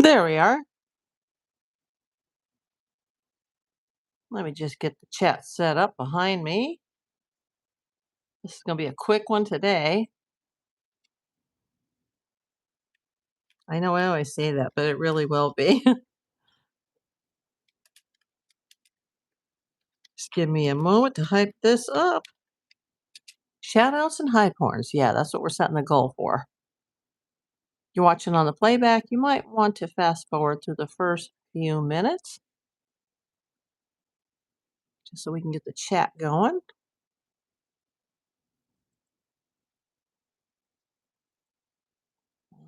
There we are. Let me just get the chat set up behind me. This is going to be a quick one today. I know I always say that, but it really will be. Just give me a moment to hype this up. Shoutouts and hype horns. Yeah, that's what we're setting the goal for. You're watching on the playback. You might want to fast forward through the first few minutes just so we can get the chat going.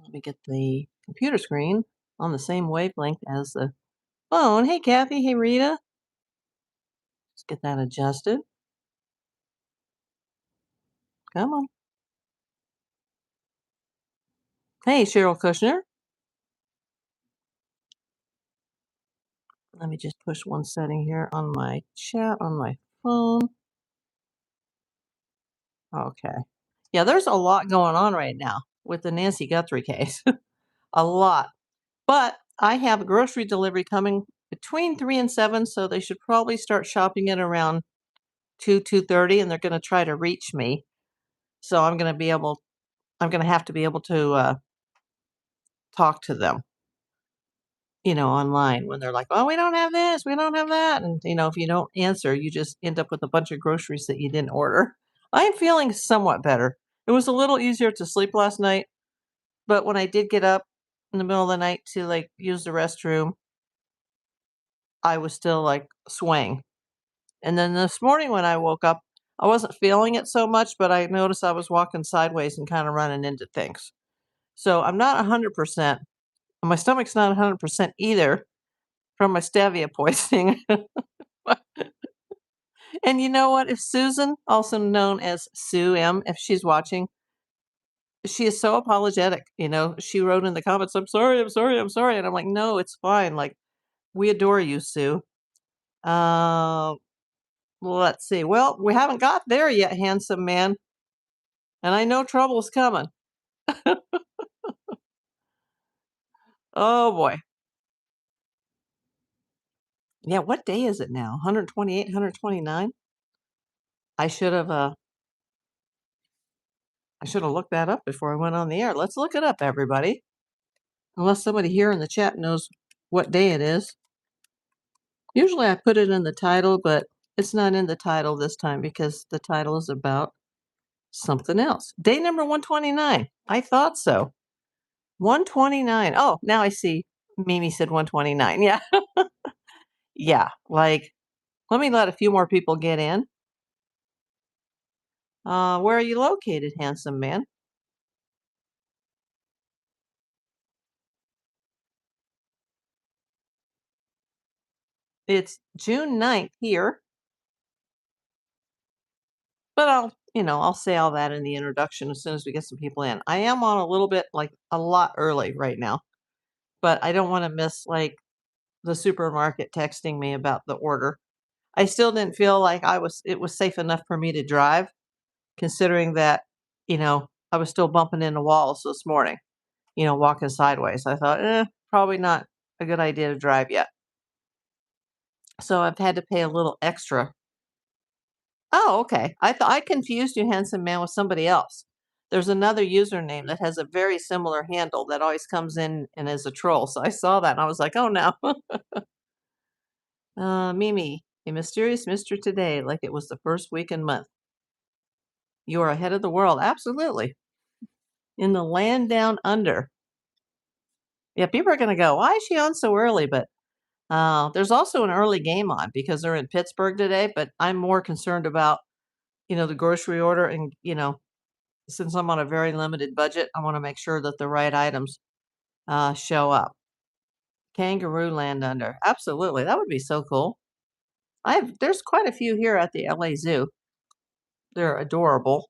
Let me get the computer screen on the same wavelength as the phone. Hey, Kathy. Hey, Rita. Let's get that adjusted. Come on. Hey, Cheryl Kushner. Let me just push one setting here on my chat on my phone. Okay. Yeah, there's a lot going on right now with the Nancy Guthrie case. A lot. But I have a grocery delivery coming between 3 and 7, so they should probably start shopping it around 2:30, and they're going to try to reach me. So I'm going to have to be able to talk to them, online when they're like, "Oh, we don't have this, we don't have that." And if you don't answer, you just end up with a bunch of groceries that you didn't order. I am feeling somewhat better. It was a little easier to sleep last night, but when I did get up in the middle of the night to use the restroom, I was still swaying. And then this morning when I woke up, I wasn't feeling it so much, but I noticed I was walking sideways and kind of running into things. So I'm not 100%. My stomach's not 100% either from my stevia poisoning. And you know what? If Susan, also known as Sue M, if she's watching, she is so apologetic. She wrote in the comments, "I'm sorry, I'm sorry, I'm sorry." And I'm like, "No, it's fine. We adore you, Sue." Uh, let's see. Well, we haven't got there yet, handsome man. And I know trouble's coming. Oh boy. Yeah, what day is it now? 128, 129? I should have looked that up before I went on the air. Let's look it up, everybody. Unless somebody here in the chat knows what day it is. Usually I put it in the title, but it's not in the title this time because the title is about something else. Day number 129. I thought so. 129. Oh, now I see. Mimi said 129. Yeah. Yeah. Let me let a few more people get in. Where are you located, handsome man? It's June 9th here, but I'll say all that in the introduction as soon as we get some people in. I am on a little bit, a lot early right now, but I don't want to miss the supermarket texting me about the order. I still didn't feel like it was safe enough for me to drive, considering that, I was still bumping into walls this morning, walking sideways. I thought, probably not a good idea to drive yet. So I've had to pay a little extra. Oh, okay. I thought I confused you, handsome man, with somebody else. There's another username that has a very similar handle that always comes in and is a troll. So I saw that and I was like, oh no. Mimi, a mysterious mystery today, like it was the first week and month. You are ahead of the world. Absolutely. In the land down under. Yeah, people are going to go, why is she on so early? But there's also an early game on because they're in Pittsburgh today. But I'm more concerned about, the grocery order. And, since I'm on a very limited budget, I want to make sure that the right items show up. Kangaroo land under. Absolutely. That would be so cool. There's quite a few here at the LA Zoo. They're adorable.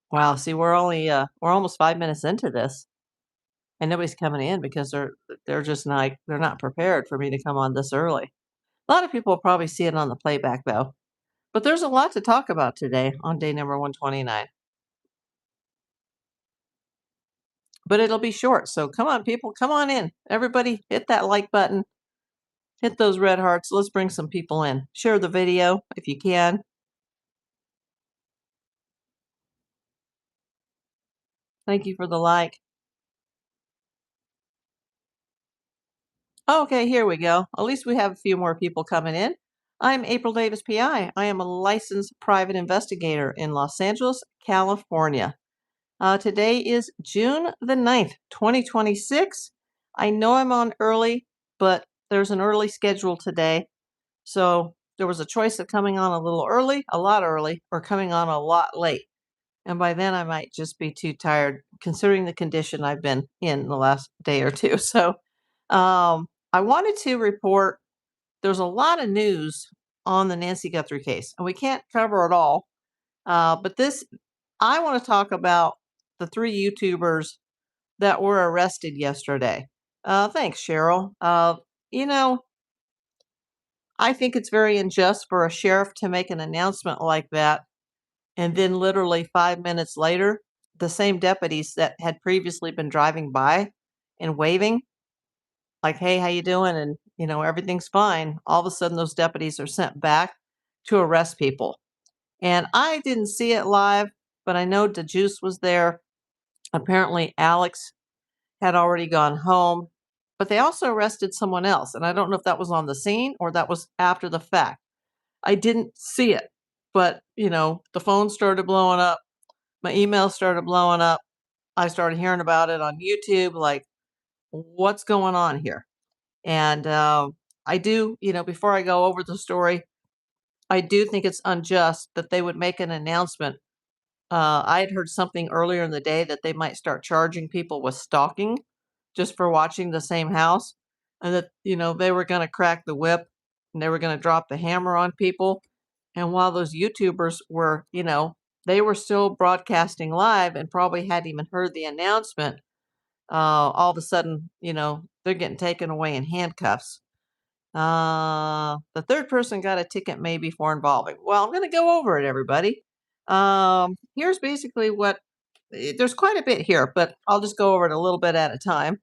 Wow, see, we're almost 5 minutes into this, and nobody's coming in because they're just they're not prepared for me to come on this early. A lot of people will probably see it on the playback though. But there's a lot to talk about today on day number 129. but it'll be short. So come on, people, come on in. Everybody, hit that like button, hit those red hearts. Let's bring some people in. Share the video if you can. Thank you for the like. Okay, here we go. At least we have a few more people coming in. I'm April Davis, PI. I am a licensed private investigator in Los Angeles, California. Today is June the 9th, 2026. I know I'm on early, but there's an early schedule today. So there was a choice of coming on a little early, a lot early, or coming on a lot late. And by then I might just be too tired, considering the condition I've been in the last day or two. So I wanted to report there's a lot of news on the Nancy Guthrie case, and we can't cover it all. But this, I want to talk about the 3 YouTubers that were arrested yesterday. Thanks, Cheryl. You know, I think it's very unjust for a sheriff to make an announcement like that, and then literally 5 minutes later, the same deputies that had previously been driving by and waving, like, "Hey, how you doing?" And, everything's fine. All of a sudden, those deputies are sent back to arrest people. And I didn't see it live, but I know DeJuice was there. Apparently, Alex had already gone home, but they also arrested someone else. And I don't know if that was on the scene or that was after the fact. I didn't see it, but, the phone started blowing up. My email started blowing up. I started hearing about it on YouTube, like, what's going on here? And I do, before I go over the story, I do think it's unjust that they would make an announcement. I had heard something earlier in the day that they might start charging people with stalking just for watching the same house, and that, they were going to crack the whip and they were going to drop the hammer on people. And while those YouTubers were, they were still broadcasting live and probably hadn't even heard the announcement, all of a sudden, they're getting taken away in handcuffs. The third person got a ticket maybe for involving. Well, I'm going to go over it, everybody. Here's basically what there's quite a bit here, but I'll just go over it a little bit at a time.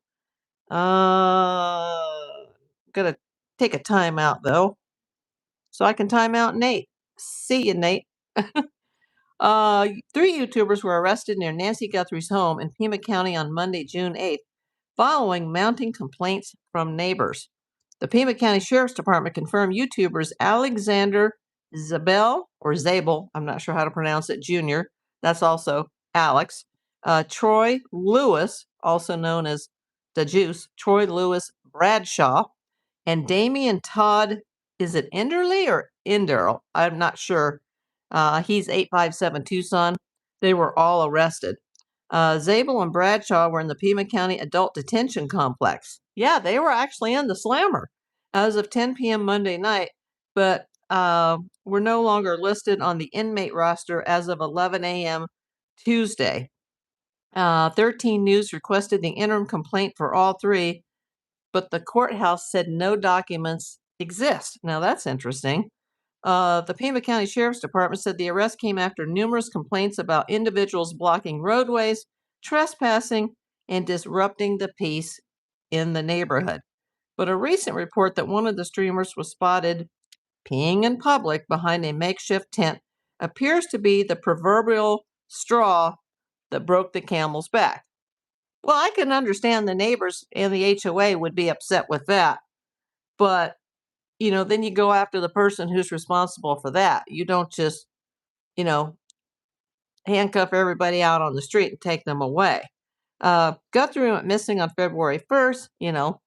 Gonna take a time out though, so I can time out Nate. See you, Nate. 3 YouTubers were arrested near Nancy Guthrie's home in Pima County on Monday, June 8th, following mounting complaints from neighbors. The Pima County Sheriff's Department confirmed YouTubers Alexander Zabel, I'm not sure how to pronounce it, Jr., that's also Alex, Troy Lewis, also known as the Juice, Troy Lewis Bradshaw, and Damian Todd, is it Enderley or Enderl? I'm not sure. He's 857 Tucson. They were all arrested. Zabel and Bradshaw were in the Pima County Adult Detention Complex. Yeah, they were actually in the slammer as of 10 p.m. Monday night, but were no longer listed on the inmate roster as of 11 a.m. Tuesday. 13 News requested the interim complaint for all 3, but the courthouse said no documents exist. Now, that's interesting. The Pima County Sheriff's Department said the arrest came after numerous complaints about individuals blocking roadways, trespassing, and disrupting the peace in the neighborhood. But a recent report that one of the streamers was spotted peeing in public behind a makeshift tent appears to be the proverbial straw that broke the camel's back. Well, I can understand the neighbors and the HOA would be upset with that, but then you go after the person who's responsible for that. You don't just, you know, handcuff everybody out on the street and take them away. Guthrie went missing on February 1st,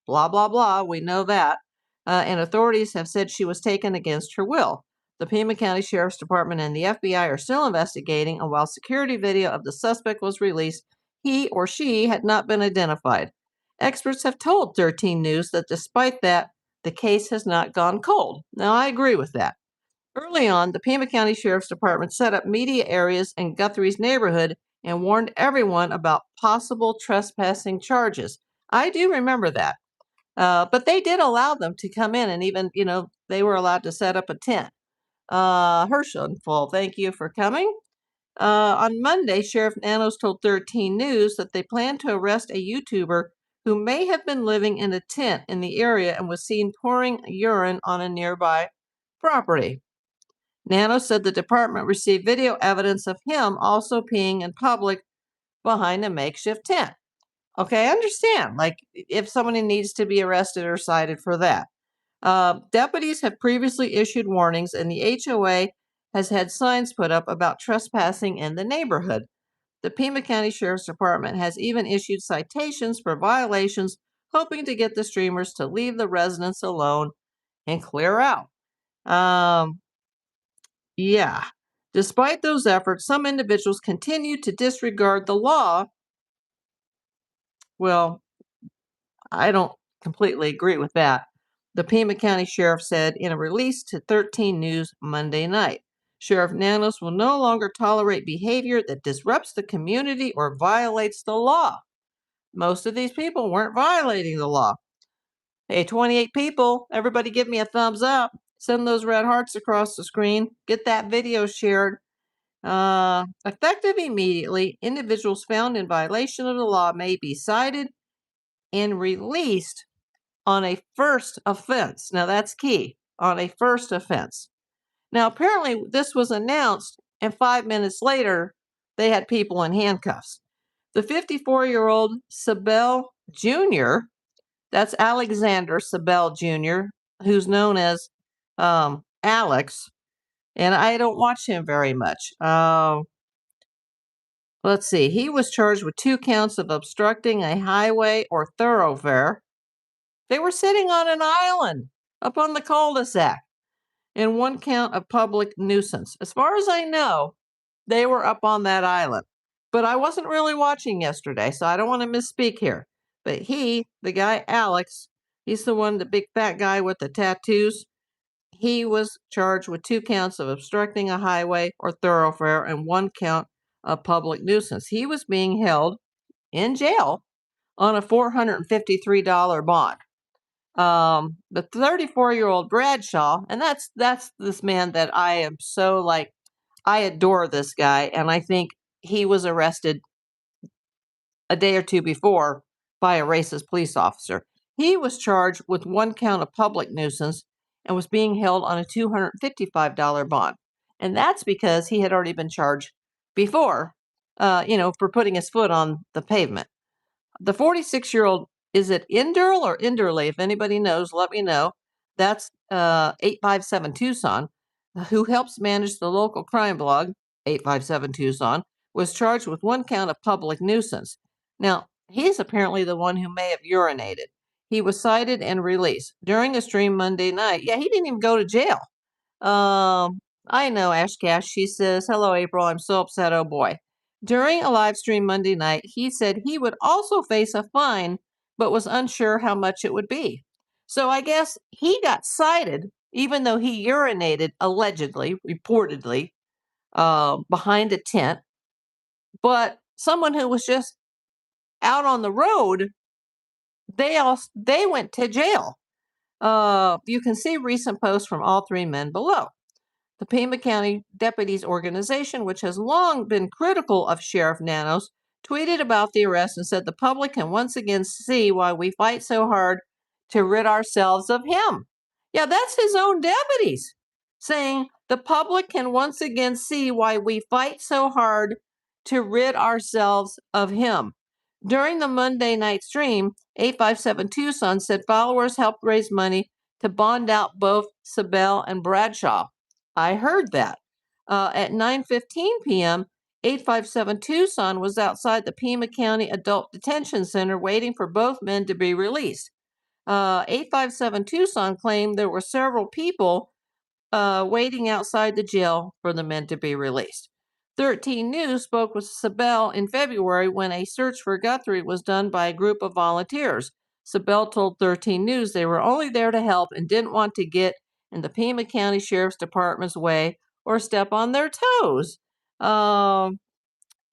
blah, blah, blah. We know that. And authorities have said she was taken against her will. The Pima County Sheriff's Department and the FBI are still investigating, and while security video of the suspect was released, he or she had not been identified. Experts have told 13 News that despite that, the case has not gone cold. Now, I agree with that. Early on, the Pima County Sheriff's Department set up media areas in Guthrie's neighborhood and warned everyone about possible trespassing charges. I do remember that. But they did allow them to come in, and even, they were allowed to set up a tent. Herschel, thank you for coming. On Monday, Sheriff Nanos told 13 News that they plan to arrest a YouTuber who may have been living in a tent in the area and was seen pouring urine on a nearby property. Nanos said the department received video evidence of him also peeing in public behind a makeshift tent. Okay, I understand. Like, if somebody needs to be arrested or cited for that. Deputies have previously issued warnings, and the HOA has had signs put up about trespassing in the neighborhood. The Pima County Sheriff's Department has even issued citations for violations, hoping to get the streamers to leave the residents alone and clear out. Yeah. Despite those efforts, some individuals continue to disregard the law. Well, I don't completely agree with that. The Pima County Sheriff said in a release to 13 News Monday night. Sheriff Nanos will no longer tolerate behavior that disrupts the community or violates the law. Most of these people weren't violating the law. Hey, 28 people, everybody give me a thumbs up. Send those red hearts across the screen. Get that video shared. Effective immediately, individuals found in violation of the law may be cited and released on a first offense. Now, that's key, on a first offense. Now, apparently, this was announced, and 5 minutes later, they had people in handcuffs. The 54-year-old Sabel Jr., that's Alexander Sabel Jr., who's known as Alex, and I don't watch him very much. Let's see. He was charged with 2 counts of obstructing a highway or thoroughfare. They were sitting on an island up on the cul-de-sac, and 1 count of public nuisance. As far as I know, they were up on that island. But I wasn't really watching yesterday, so I don't want to misspeak here. But he, the guy Alex, he's the one, the big fat guy with the tattoos. He was charged with 2 counts of obstructing a highway or thoroughfare and 1 count of public nuisance. He was being held in jail on a $453 bond. The 34-year-old Bradshaw, and that's this man that I am so like, I adore this guy, and I think he was arrested a day or two before by a racist police officer. He was charged with 1 count of public nuisance and was being held on a $255 bond. And that's because he had already been charged before, for putting his foot on the pavement. The 46-year-old, is it Inderl or Inderley? If anybody knows, let me know. That's 857 Tucson, who helps manage the local crime blog, 857 Tucson, was charged with 1 count of public nuisance. Now, he's apparently the one who may have urinated. He was cited and released during a stream Monday night. Yeah, he didn't even go to jail. I know, Ash Cash. She says, "Hello, April. I'm so upset. Oh boy." During a live stream Monday night, he said he would also face a fine, but was unsure how much it would be. So I guess he got cited, even though he urinated allegedly, reportedly, behind a tent. But someone who was just out on the road, they went to jail. You can see recent posts from all 3 men below. The Pima County Deputies Organization, which has long been critical of Sheriff Nanos, tweeted about the arrest and said the public can once again see why we fight so hard to rid ourselves of him. Yeah, that's his own deputies saying the public can once again see why we fight so hard to rid ourselves of him. During the Monday night stream, 857 Tucson said followers helped raise money to bond out both Sabel and Bradshaw. I heard that. At 9:15 p.m., 857 Tucson was outside the Pima County Adult Detention Center waiting for both men to be released. 857 Tucson claimed there were several people waiting outside the jail for the men to be released. 13 News spoke with Sabel in February when a search for Guthrie was done by a group of volunteers. Sabel told 13 News they were only there to help and didn't want to get in the Pima County Sheriff's Department's way or step on their toes. And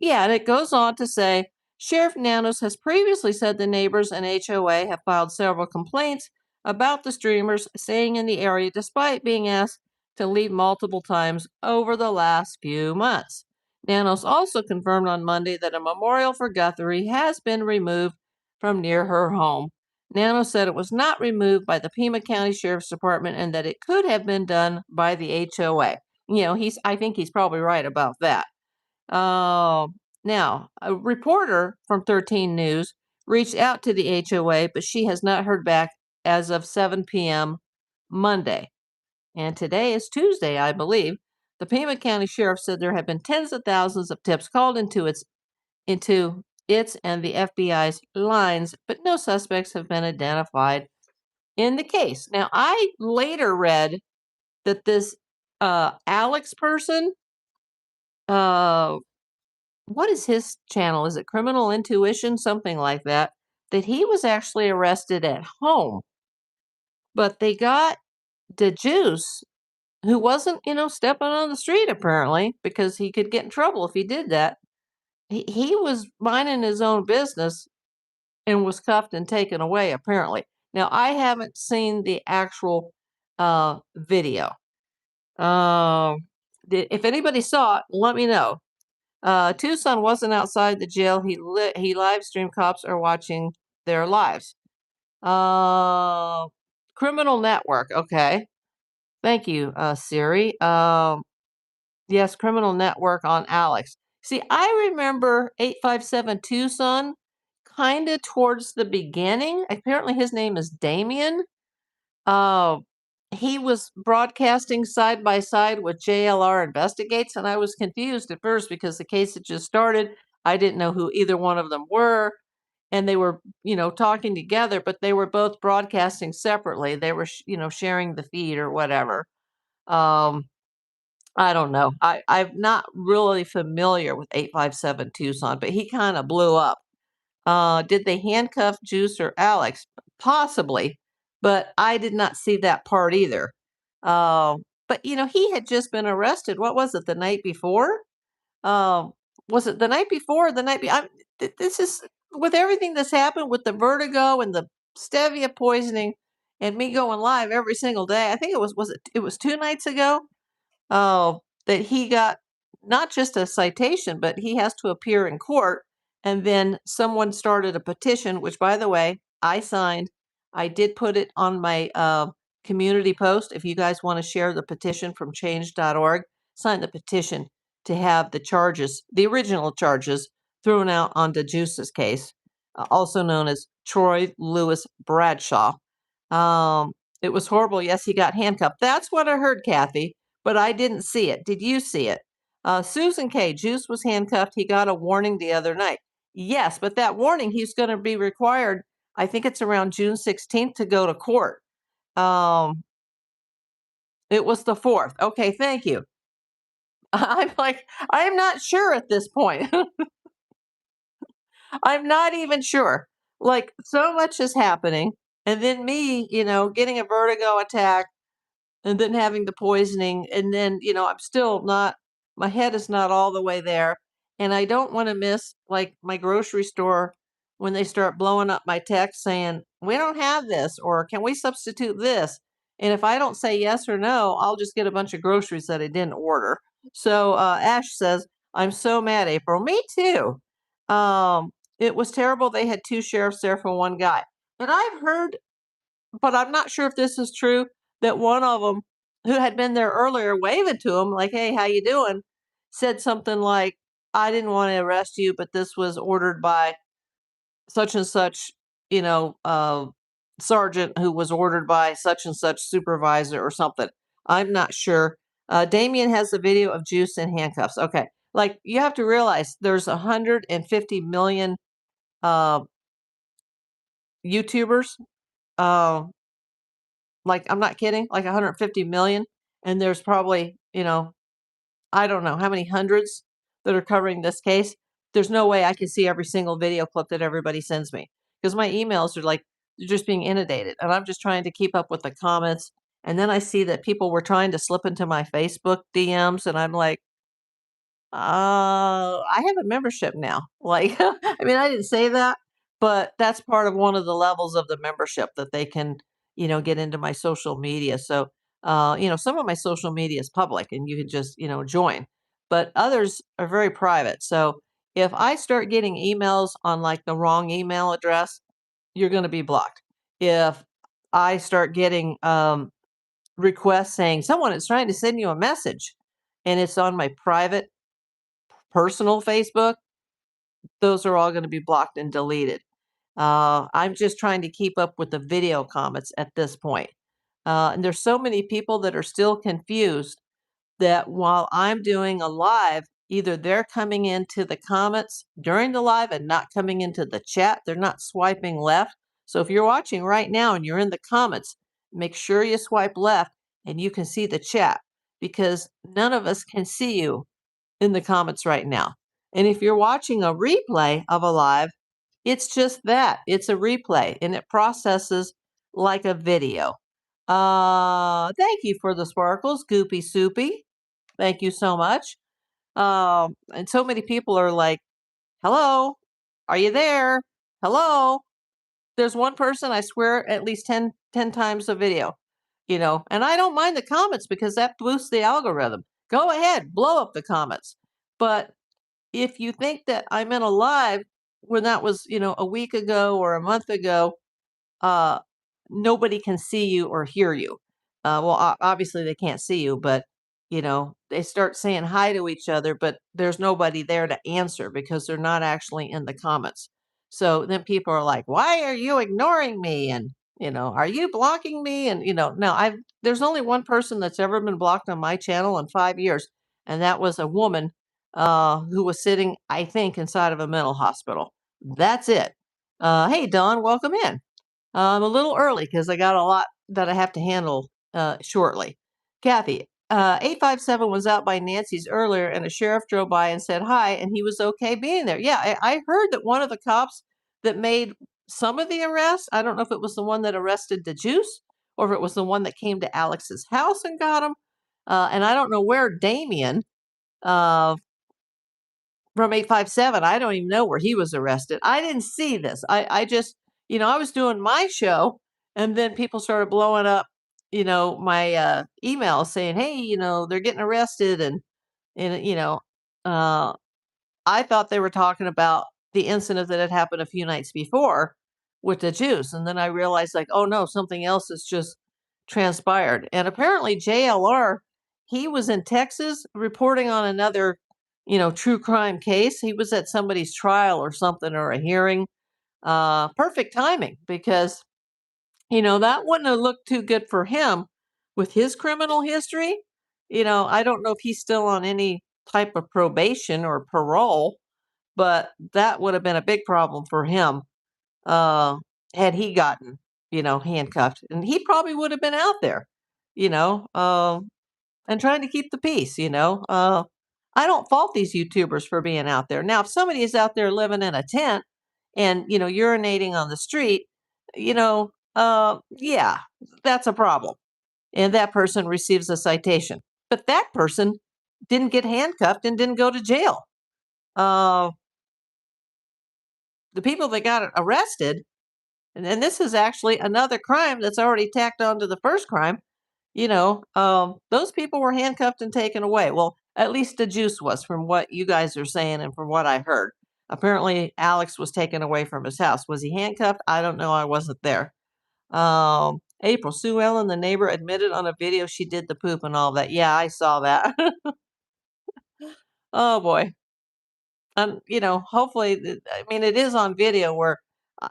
it goes on to say, Sheriff Nanos has previously said the neighbors and HOA have filed several complaints about the streamers staying in the area despite being asked to leave multiple times over the last few months. Nanos also confirmed on Monday that a memorial for Guthrie has been removed from near her home. Nanos said it was not removed by the Pima County Sheriff's Department and that it could have been done by the HOA. I think he's probably right about that. Uh, Now, a reporter from 13 News reached out to the HOA, but she has not heard back as of 7 p.m. Monday. And today is Tuesday, I believe. The Pima County Sheriff said there have been tens of thousands of tips called into its and the FBI's lines, but no suspects have been identified in the case. Now, I later read that this Alex person, uh, what is his channel? Is it Criminal Intuition? Something like that. That he was actually arrested at home, but they got the juice who wasn't, stepping on the street apparently because he could get in trouble if he did that. He was minding his own business and was cuffed and taken away apparently. Now I haven't seen the actual video. If anybody saw it, let me know. Tucson wasn't outside the jail. He live streamed. Cops are watching their lives. Criminal network. Okay. Thank you, Siri. Yes, criminal network on Alex. See, I remember 857 Tucson kind of towards the beginning. Apparently, his name is Damien. Uh, he was broadcasting side by side with JLR Investigates, and I was confused at first because the case had just started. I didn't know who either one of them were, and they were, talking together, but they were both broadcasting separately. They were, sharing the feed or whatever. Um, I don't know. I'm not really familiar with 857 Tucson, but he kind of blew up. Did they handcuff Juice or Alex? Possibly, but I did not see that part either. But he had just been arrested. What was it, the night before? Um, was it the night before or the night before? This is with everything that's happened with the vertigo and the stevia poisoning and me going live every single day. I think it was 2 nights ago. Oh, that he got not just a citation, but he has to appear in court. And then someone started a petition, which, by the way, I signed. I did put it on my community post. If you guys want to share the petition from change.org, sign the petition to have the charges, the original charges, thrown out on DeJuice's case, also known as Troy Lewis Bradshaw. It was horrible. Yes, he got handcuffed. That's what I heard, Kathy, but I didn't see it. Did you see it? Susan K. Juice was handcuffed. He got a warning the other night. Yes, but that warning, he's going to be required, I think it's around June 16th, to go to court. It was the 4th. Okay, thank you. I'm like, I'm not sure at this point. I'm not even sure. Like, so much is happening. And then me, getting a vertigo attack and then having the poisoning. And then, I'm still not, my head is not all the way there. And I don't want to miss like my grocery store when they start blowing up my text saying, we don't have this, or can we substitute this? And if I don't say yes or no, I'll just get a bunch of groceries that I didn't order. So Ash says, I'm so mad, April. Me too. It was terrible. They had 2 sheriffs there for one guy. And I've heard, but I'm not sure if this is true, that one of them who had been there earlier waving to him like, hey, how you doing? Said something like, I didn't want to arrest you, but this was ordered by such and such, sergeant who was ordered by such and such supervisor or something. I'm not sure. Damien has a video of Juice in handcuffs. Okay. Like, you have to realize there's 150 million YouTubers. Uh, like, I'm not kidding, like 150 million. And there's probably, I don't know how many hundreds that are covering this case. There's no way I can see every single video clip that everybody sends me because my emails are like, they're just being inundated. And I'm just trying to keep up with the comments. And then I see that people were trying to slip into my Facebook DMs. And I'm like, I have a membership now. Like, I mean, I didn't say that, but that's part of one of the levels of the membership that they can, get into my social media. So, some of my social media is public and you can just, join. but others are very private. So if I start getting emails on like the wrong email address, you're going to be blocked. If I start getting requests saying someone is trying to send you a message and it's on my private personal Facebook, those are all going to be blocked and deleted. I'm just trying to keep up with the video comments at this point. And there's so many people that are still confused that while I'm doing a live, either they're coming into the comments during the live and not coming into the chat. They're not swiping left. So if you're watching right now and you're in the comments, make sure you swipe left and you can see the chat, because none of us can see you in the comments right now. And if you're watching a replay of a live, it's just that. It's a replay and it processes like a video. Thank you for the sparkles, Goopy Soupy. Thank you so much. And so many people are like, hello, are you there? Hello. There's one person, I swear, at least 10 times a video, and I don't mind the comments because that boosts the algorithm. Go ahead, blow up the comments. But if you think that I'm in a live when that was, a week ago or a month ago, uh, nobody can see you or hear you. Well, obviously they can't see you, but they start saying hi to each other, but there's nobody there to answer because they're not actually in the comments. So then people are like, "Why are you ignoring me?" And "Are you blocking me?" And no, I've there's only one person that's ever been blocked on my channel in 5 years, and that was a woman who was sitting, I think, inside of a mental hospital. That's it. Hey, Don, welcome in. I'm a little early because I got a lot that I have to handle shortly. Kathy, 857 was out by Nancy's earlier, and a sheriff drove by and said hi, and he was okay being there. Yeah, I heard that one of the cops that made some of the arrests, I don't know if it was the one that arrested the juice or if it was the one that came to Alex's house and got him. And I don't know where Damien uh, from 857, I don't even know where he was arrested. I didn't see this. I just, I was doing my show and then people started blowing up, my email saying, "Hey, they're getting arrested." And uh, I thought they were talking about the incident that had happened a few nights before with the juice. And then I realized, like, oh no, something else has just transpired. And apparently, JLR, he was in Texas reporting on another, true crime case. He was at somebody's trial or something or a hearing. Perfect timing because, that wouldn't have looked too good for him with his criminal history. I don't know if he's still on any type of probation or parole, but that would have been a big problem for him, uh, had he gotten, handcuffed. And he probably would have been out there, you know, um, and trying to keep the peace. I don't fault these YouTubers for being out there. Now, if somebody is out there living in a tent and, urinating on the street, yeah, that's a problem. And that person receives a citation. But that person didn't get handcuffed and didn't go to jail. Uh, the people that got arrested, and this is actually another crime that's already tacked on to the first crime, those people were handcuffed and taken away. Well, at least the juice was, from what you guys are saying and from what I heard. Apparently, Alex was taken away from his house. Was he handcuffed? I don't know. I wasn't there. April, Sue Ellen, the neighbor, admitted on a video she did the poop and all that. Yeah, I saw that. Oh boy. Hopefully, I mean, it is on video where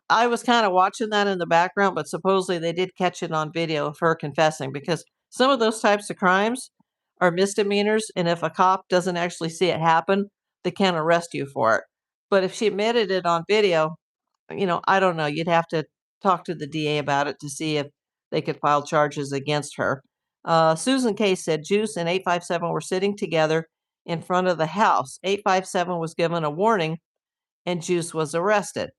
I was kind of watching that in the background, but supposedly they did catch it on video of her confessing, because some of those types of crimes are misdemeanors. And if a cop doesn't actually see it happen, they can't arrest you for it. But if she admitted it on video, I don't know. You'd have to talk to the DA about it to see if they could file charges against her. Susan K said Juice and 857 were sitting together in front of the house. 857 was given a warning and Juice was arrested.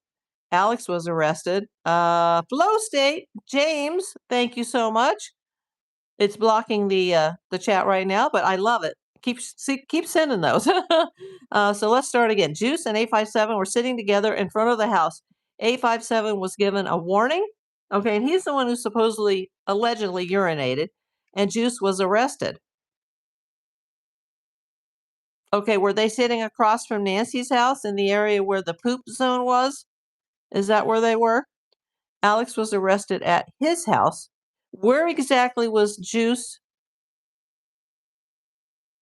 Alex was arrested. Flow State, James, thank you so much. It's blocking the chat right now, but I love it. Keep sending those. So let's start again. Juice and 857 were sitting together in front of the house. 857 was given a warning. Okay, and he's the one who supposedly, allegedly urinated, and Juice was arrested. Okay, were they sitting across from Nancy's house in the area where the poop zone was? Is that where they were? Alex was arrested at his house. Where exactly was Juice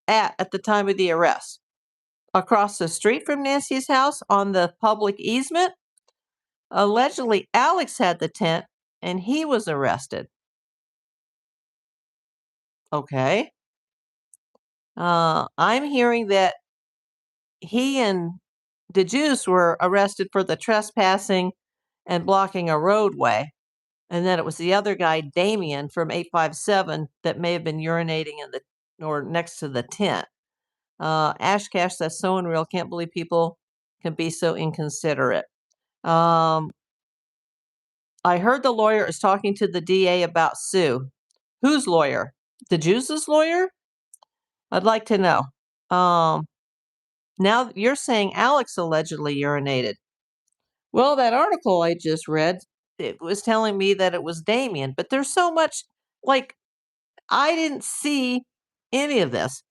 at the time of the arrest? Across the street from Nancy's house on the public easement? Allegedly, Alex had the tent and he was arrested. Okay. I'm hearing that he and the Juice were arrested for the trespassing and blocking a roadway. And then it was the other guy, Damien from 857, that may have been urinating in the or next to the tent. Ash Cash, that's so unreal. Can't believe people can be so inconsiderate. I heard the lawyer is talking to the DA about Sue. Whose lawyer? The Juice's lawyer? I'd like to know. Now you're saying Alex allegedly urinated. Well, that article I just read, it was telling me that it was Damien, but there's so much, like, I didn't see any of this.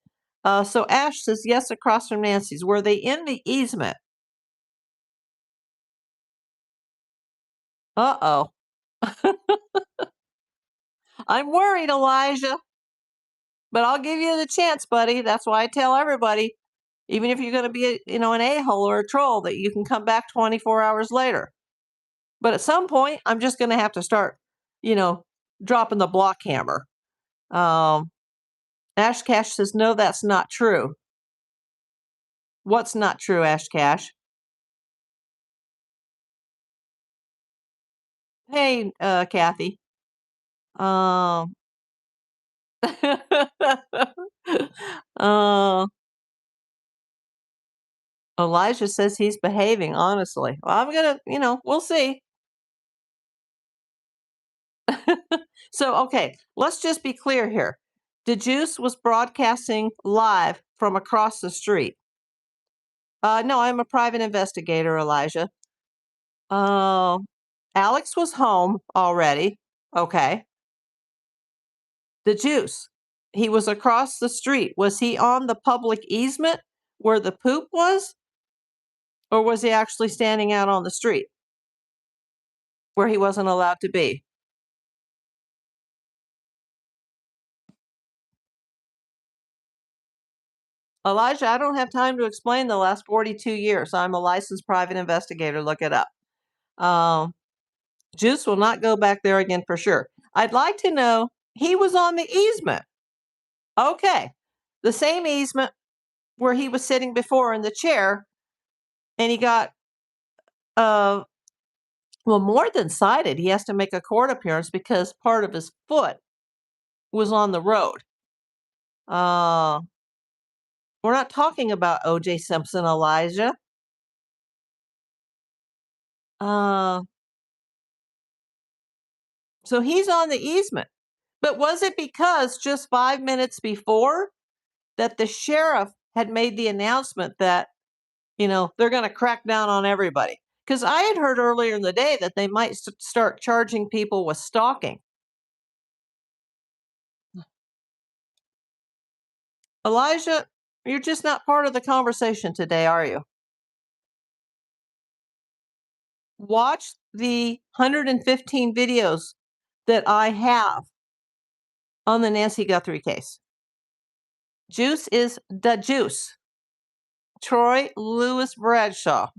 So Ash says yes across from Nancy's. Were they in the easement? Uh-oh. I'm worried, Elijah, but I'll give you the chance, buddy. That's why I tell everybody, even if you're going to be, an a-hole or a troll, that you can come back 24 hours later. But at some point, I'm just going to have to start, dropping the block hammer. Ash Cash says, no, that's not true. What's not true, Ash Cash? Hey, Kathy. uh, Elijah says he's behaving, honestly. Well, I'm going to, we'll see. So, okay, let's just be clear here. The Juice was broadcasting live from across the street. No, I'm a private investigator, Elijah. Alex was home already. Okay. The Juice, he was across the street. Was he on the public easement where the poop was? Or was he actually standing out on the street where he wasn't allowed to be? Elijah, I don't have time to explain the last 42 years. I'm a licensed private investigator. Look it up. Juice will not go back there again for sure. I'd like to know, he was on the easement. Okay. The same easement where he was sitting before in the chair, and he got, more than cited. He has to make a court appearance because part of his foot was on the road. We're not talking about O.J. Simpson, Elijah. So he's on the easement. But was it because just 5 minutes before that the sheriff had made the announcement that, they're going to crack down on everybody? Because I had heard earlier in the day that they might start charging people with stalking. Elijah, you're just not part of the conversation today, are you? Watch the 115 videos that I have on the Nancy Guthrie case. Juice is the Juice. Troy Lewis Bradshaw.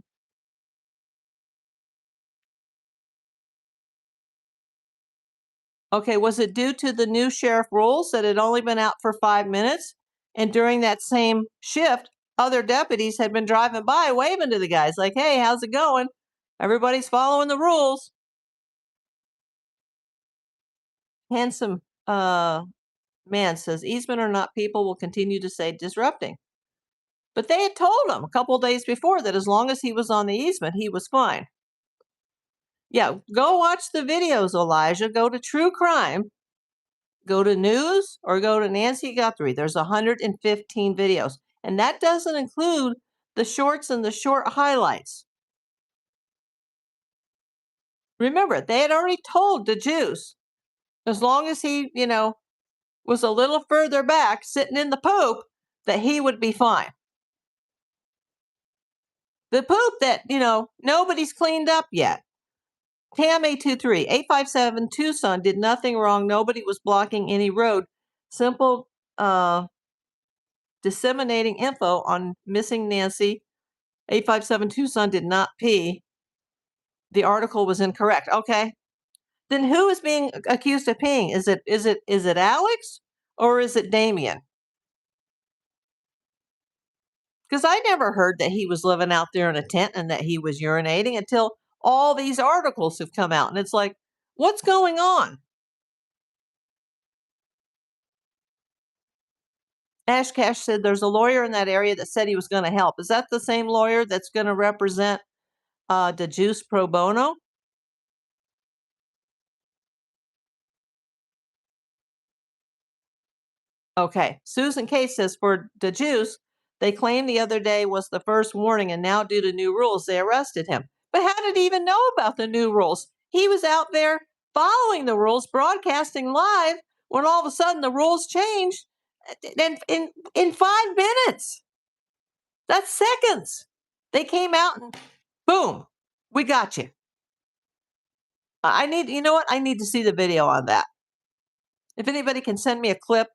Okay, was it due to the new sheriff rules that had only been out for 5 minutes? And during that same shift, other deputies had been driving by waving to the guys like, hey, how's it going? Everybody's following the rules. Handsome man says, easement or not, people will continue to say disrupting. But they had told him a couple days before that as long as he was on the easement, he was fine. Yeah, go watch the videos, Elijah. Go to True Crime, go to News, or go to Nancy Guthrie. There's 115 videos. And that doesn't include the shorts and the short highlights. Remember, they had already told the Juice, as long as he, was a little further back, sitting in the poop, that he would be fine. The poop that, nobody's cleaned up yet. Tam 823, 857 Tucson did nothing wrong. Nobody was blocking any road. Simple disseminating info on missing Nancy. 857 Tucson did not pee. The article was incorrect. Okay. Then who is being accused of peeing? Is it Alex or is it Damien? Because I never heard that he was living out there in a tent and that he was urinating until all these articles have come out. And it's like, what's going on? Ash Cash said there's a lawyer in that area that said he was going to help. Is that the same lawyer that's going to represent DeJuice pro bono? Okay. Susan Case says for DeJuice, they claimed the other day was the first warning, and now due to new rules, they arrested him. But how did he even know about the new rules? He was out there following the rules, broadcasting live, when all of a sudden the rules changed in 5 minutes. That's seconds. They came out and boom, we got you. You know what? I need to see the video on that. If anybody can send me a clip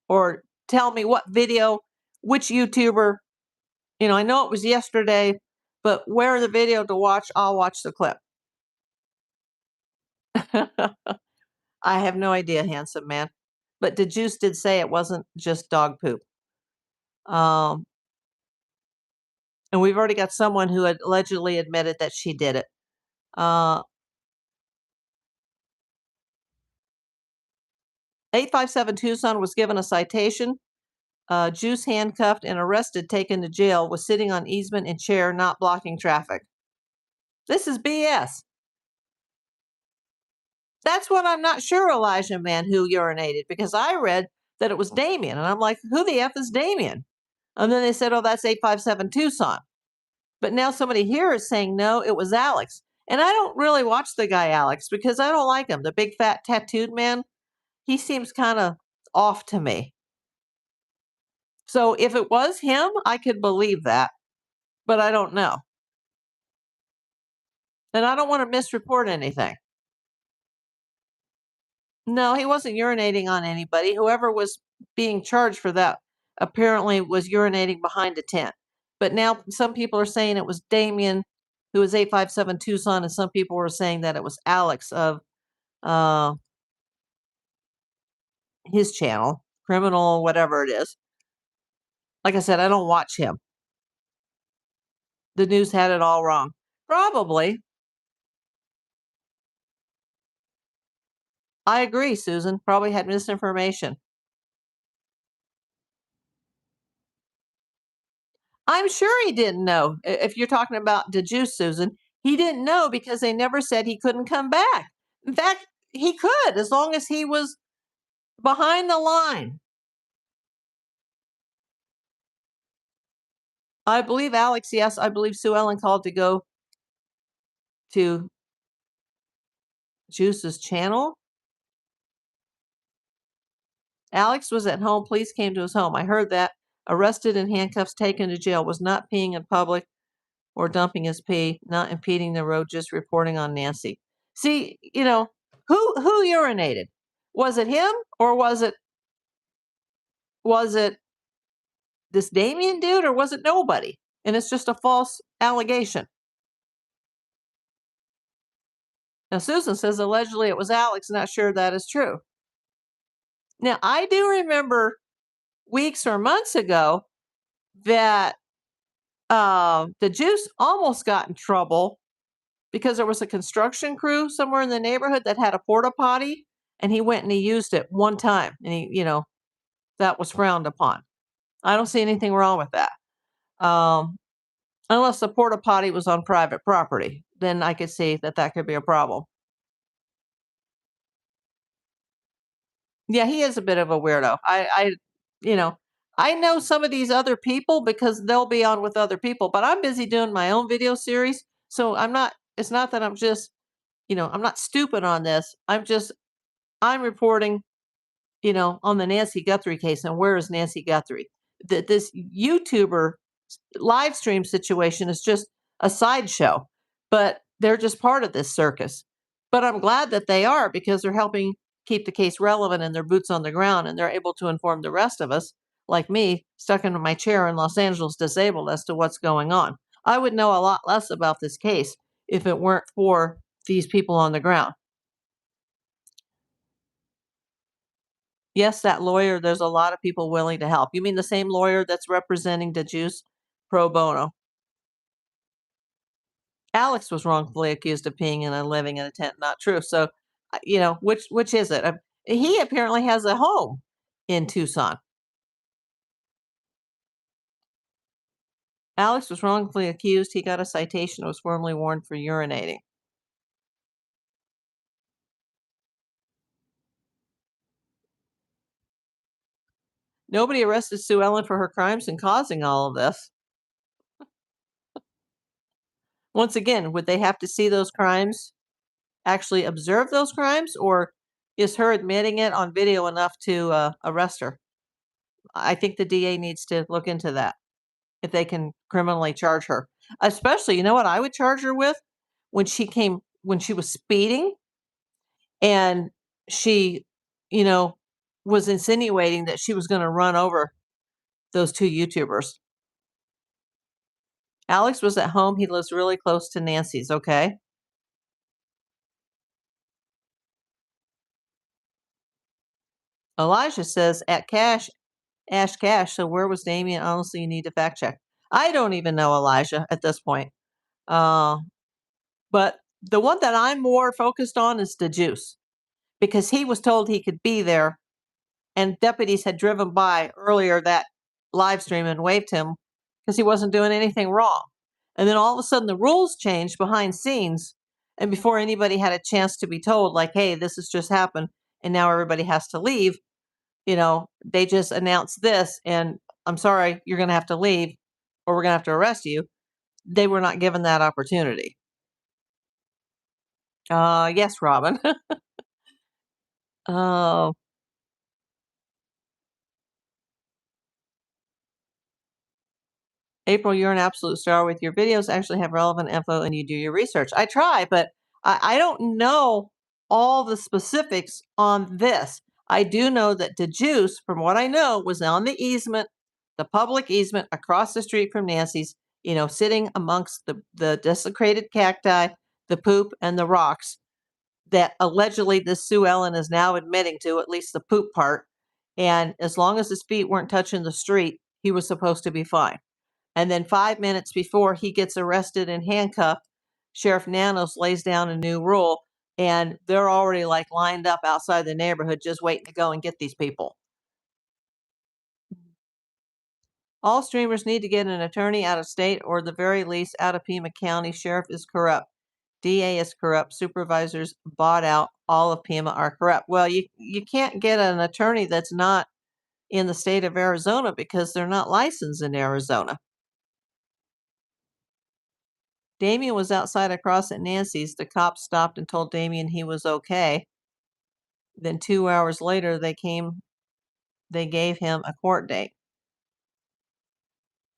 or tell me what video, which YouTuber, I know it was yesterday, but where the video to watch, I'll watch the clip. I have no idea, handsome man. But DeJuice did say it wasn't just dog poop. And we've already got someone who had allegedly admitted that she did it. 857 Tucson was given a citation. Juice handcuffed and arrested, taken to jail, was sitting on easement and chair, not blocking traffic. This is BS. That's what I'm not sure, Elijah Man, who urinated, because I read that it was Damien. And I'm like, who the F is Damien? And then they said, oh, that's 857 Tucson. But now somebody here is saying, no, it was Alex. And I don't really watch the guy Alex because I don't like him. The big fat tattooed man, he seems kind of off to me. So if it was him, I could believe that. But I don't know. And I don't want to misreport anything. No, he wasn't urinating on anybody. Whoever was being charged for that apparently was urinating behind a tent. But now some people are saying it was Damien, who was 857 Tucson, and some people were saying that it was Alex of his channel, Criminal, whatever it is. Like I said, I don't watch him. The news had it all wrong. Probably. I agree, Susan. Probably had misinformation. I'm sure he didn't know. If you're talking about DeJuice, Susan, he didn't know because they never said he couldn't come back. In fact, he could as long as he was behind the line. I believe Alex, yes, I believe Sue Ellen called to go to Juice's channel. Alex was at home. Police came to his home. I heard that. Arrested in handcuffs, taken to jail. Was not peeing in public or dumping his pee. Not impeding the road. Just reporting on Nancy. See, who urinated? Was it him or was it this Damien dude or was it nobody? And it's just a false allegation. Now Susan says allegedly it was Alex. Not sure that is true. Now I do remember weeks or months ago that the Juice almost got in trouble because there was a construction crew somewhere in the neighborhood that had a porta potty, and he went and he used it one time, and he, that was frowned upon. I don't see anything wrong with that, unless the porta potty was on private property. Then I could see that could be a problem. Yeah, he is a bit of a weirdo. I know some of these other people because they'll be on with other people, but I'm busy doing my own video series. So it's not that I'm just, I'm not stupid on this. I'm reporting, on the Nancy Guthrie case. And where is Nancy Guthrie? This YouTuber live stream situation is just a sideshow, but they're just part of this circus. But I'm glad that they are because they're helping keep the case relevant and their boots on the ground, and they're able to inform the rest of us, like me, stuck in my chair in Los Angeles, disabled, as to what's going on. I would know a lot less about this case if it weren't for these people on the ground. Yes, that lawyer, there's a lot of people willing to help. You mean the same lawyer that's representing the Juice pro bono? Alex was wrongfully accused of peeing and living in a tent. Not true. So, which is it? He apparently has a home in Tucson. Alex was wrongfully accused. He got a citation and was formally warned for urinating. Nobody arrested Sue Ellen for her crimes in causing all of this. Once again, would they have to see those crimes, actually observe those crimes, or is her admitting it on video enough to arrest her? I think the DA needs to look into that if they can criminally charge her. Especially, you know what I would charge her with? When she was speeding and she, you know, was insinuating that she was going to run over those two YouTubers. Alex was at home. He lives really close to Nancy's. Okay. Elijah says at Ash Cash. So where was Damien? Honestly, you need to fact check. I don't even know Elijah at this point. Uh, but the one that I'm more focused on is the Juice, because he was told he could be there, and deputies had driven by earlier that live stream and waved him because he wasn't doing anything wrong. And then all of a sudden the rules changed behind scenes, and before anybody had a chance to be told, like, hey, this has just happened and now everybody has to leave, they just announced this, and I'm sorry, you're going to have to leave or we're going to have to arrest you. They were not given that opportunity. Yes, Robin. Oh, April, you're an absolute star with your videos. Actually have relevant info and you do your research. I try, but I don't know all the specifics on this. I do know that the Juice, from what I know, was on the easement, the public easement across the street from Nancy's, sitting amongst the desecrated cacti, the poop, and the rocks that allegedly this Sue Ellen is now admitting to, at least the poop part. And as long as his feet weren't touching the street, he was supposed to be fine. And then 5 minutes before he gets arrested and handcuffed, Sheriff Nanos lays down a new rule, and they're already like lined up outside the neighborhood just waiting to go and get these people. All streamers need to get an attorney out of state or the very least out of Pima County. Sheriff is corrupt. DA is corrupt. Supervisors bought out. All of Pima are corrupt. Well, you can't get an attorney that's not in the state of Arizona because they're not licensed in Arizona. Damien was outside across at Nancy's. The cops stopped and told Damien he was okay. Then 2 hours later, they gave him a court date.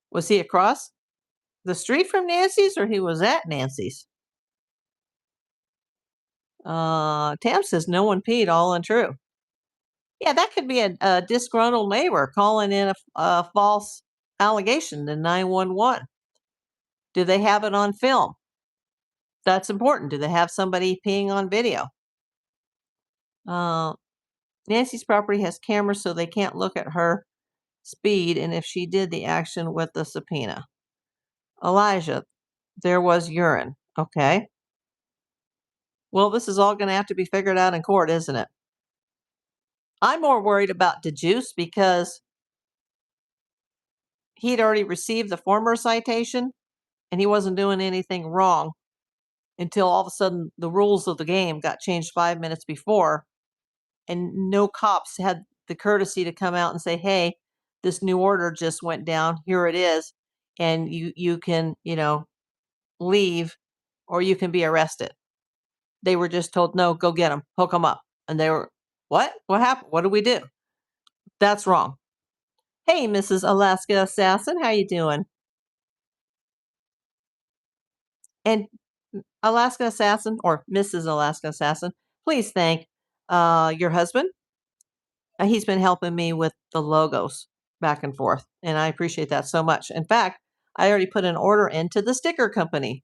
Was he across the street from Nancy's or he was at Nancy's? Tam says no one peed, all untrue. Yeah, that could be a disgruntled neighbor calling in a false allegation to 911. Do they have it on film? That's important. Do they have somebody peeing on video? Nancy's property has cameras, so they can't look at her speed, and if she did the action with the subpoena. Elijah, there was urine. Okay. Well, this is all going to have to be figured out in court, isn't it? I'm more worried about the Juice because he'd already received the former citation and he wasn't doing anything wrong until all of a sudden the rules of the game got changed 5 minutes before, and no cops had the courtesy to come out and say, hey, this new order just went down. Here it is. And you can, leave or you can be arrested. They were just told, no, go get them, hook them up. And they were, what? What happened? What do we do? That's wrong. Hey, Mrs. Alaska Assassin, how you doing? And Alaska Assassin or Mrs. Alaska Assassin, please thank your husband. He's been helping me with the logos back and forth, and I appreciate that so much. In fact, I already put an order into the sticker company,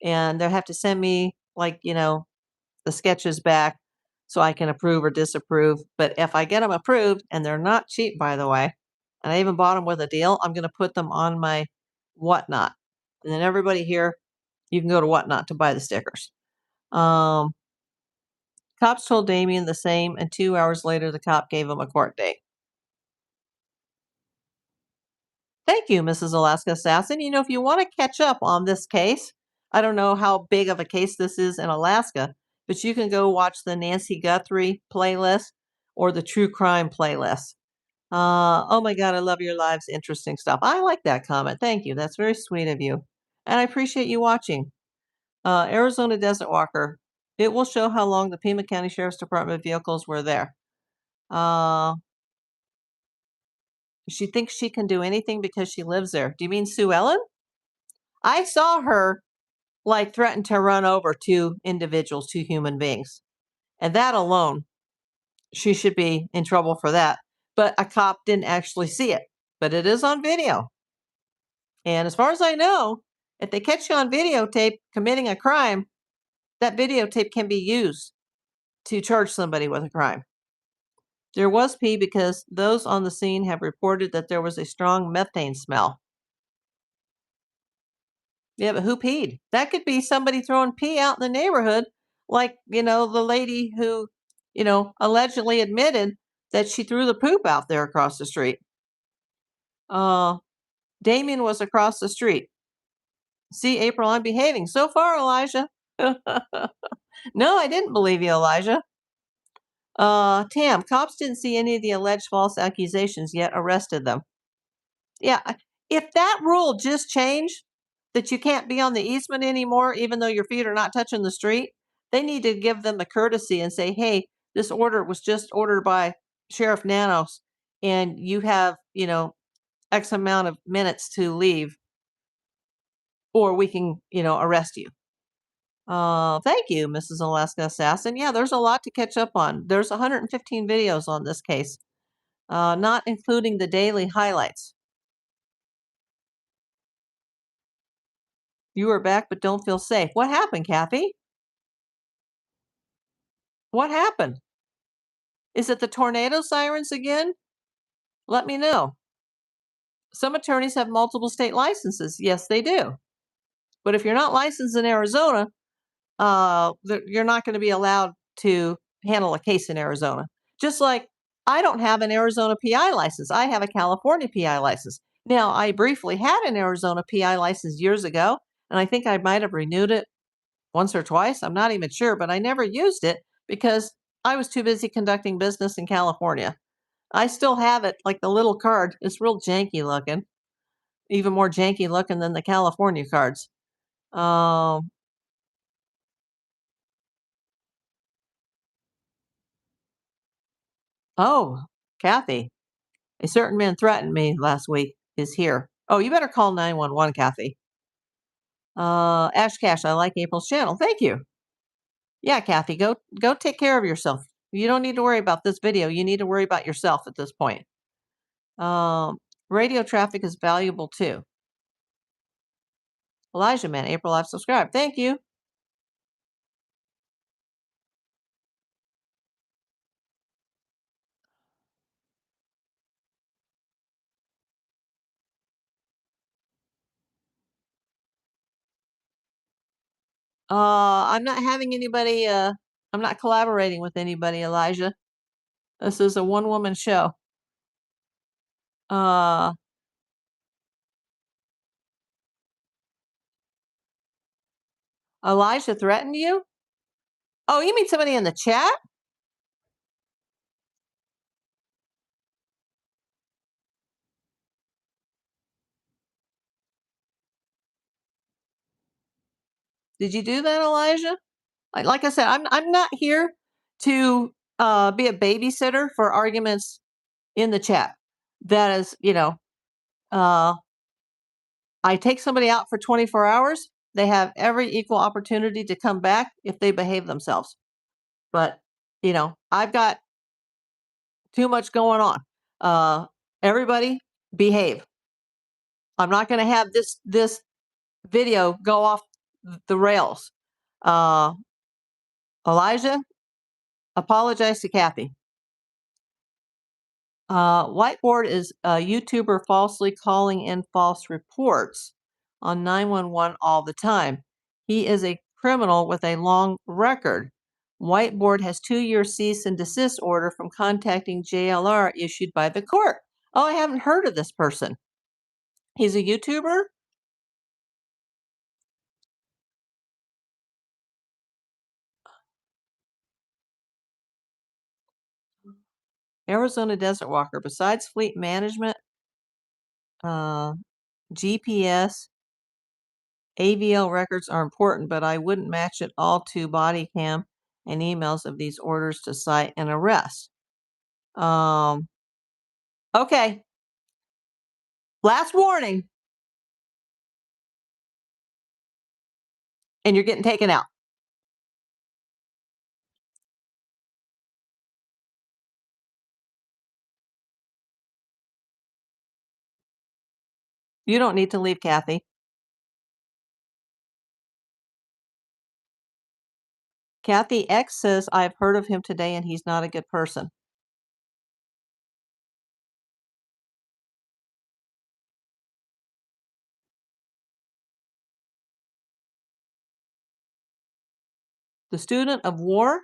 and they'll have to send me, like, the sketches back so I can approve or disapprove. But if I get them approved, and they're not cheap, by the way, and I even bought them with a deal, I'm going to put them on my Whatnot. And then everybody here, you can go to Whatnot to buy the stickers. Um, Cops told Damien the same, and 2 hours later, the cop gave him a court date. Thank you, Mrs. Alaska Assassin. If you want to catch up on this case, I don't know how big of a case this is in Alaska, but you can go watch the Nancy Guthrie playlist or the true crime playlist. Oh my God, I love your lives. Interesting stuff. I like that comment. Thank you. That's very sweet of you. And I appreciate you watching. Arizona Desert Walker. It will show how long the Pima County Sheriff's Department vehicles were there. Uh, she thinks she can do anything because she lives there. Do you mean Sue Ellen? I saw her like threaten to run over two individuals, two human beings. And that alone, she should be in trouble for that. But a cop didn't actually see it, but it is on video. And as far as I know, if they catch you on videotape committing a crime, that videotape can be used to charge somebody with a crime. There was pee because those on the scene have reported that there was a strong methane smell. Yeah, but who peed? That could be somebody throwing pee out in the neighborhood, like, the lady who, allegedly admitted that she threw the poop out there across the street. Uh, Damien was across the street. See, April, I'm behaving. So far, Elijah. No, I didn't believe you, Elijah. Tam, cops didn't see any of the alleged false accusations yet arrested them. Yeah, if that rule just changed, that you can't be on the easement anymore, even though your feet are not touching the street, they need to give them the courtesy and say, hey, this order was just ordered by Sheriff Nanos, and you have, X amount of minutes to leave, or we can, arrest you. Thank you, Mrs. Alaska Assassin. Yeah, there's a lot to catch up on. There's 115 videos on this case, not including the daily highlights. You are back, but don't feel safe. What happened, Kathy? What happened? Is it the tornado sirens again? Let me know. Some attorneys have multiple state licenses. Yes, they do. But if you're not licensed in Arizona, you're not going to be allowed to handle a case in Arizona. Just like I don't have an Arizona PI license. I have a California PI license. Now, I briefly had an Arizona PI license years ago, and I think I might have renewed it once or twice. I'm not even sure, but I never used it because I was too busy conducting business in California. I still have it, like the little card. It's real janky looking, even more janky looking than the California cards. Um, oh, Kathy, a certain man threatened me last week. Is here. Oh, you better call 911, Kathy. Ash Cash, I like April's channel. Thank you. Yeah, Kathy, go take care of yourself. You don't need to worry about this video. You need to worry about yourself at this point. Um, Radio traffic is valuable too. Elijah Man, April, I've subscribed. Thank you. I'm not having anybody, I'm not collaborating with anybody, Elijah. This is a one-woman show. Uh, Elijah threatened you? Oh, you mean somebody in the chat? Did you do that, Elijah? Like I said, I'm not here to be a babysitter for arguments in the chat. That is, I take somebody out for 24 hours. they have every equal opportunity to come back if they behave themselves. But, I've got too much going on. Everybody behave. I'm not going to have this video go off the rails. Uh, Elijah, apologize to Kathy. Whiteboard is a YouTuber falsely calling in false reports on 911 all the time. He is a criminal with a long record. Whiteboard has 2-year cease and desist order from contacting JLR issued by the court. Oh, I haven't heard of this person. He's a YouTuber? Arizona Desert Walker. Besides fleet management, GPS, AVL records are important, but I wouldn't match it all to body cam and emails of these orders to cite and arrest. Okay. Last warning. And you're getting taken out. You don't need to leave, Kathy. Kathy X says, I've heard of him today and he's not a good person. The student of war?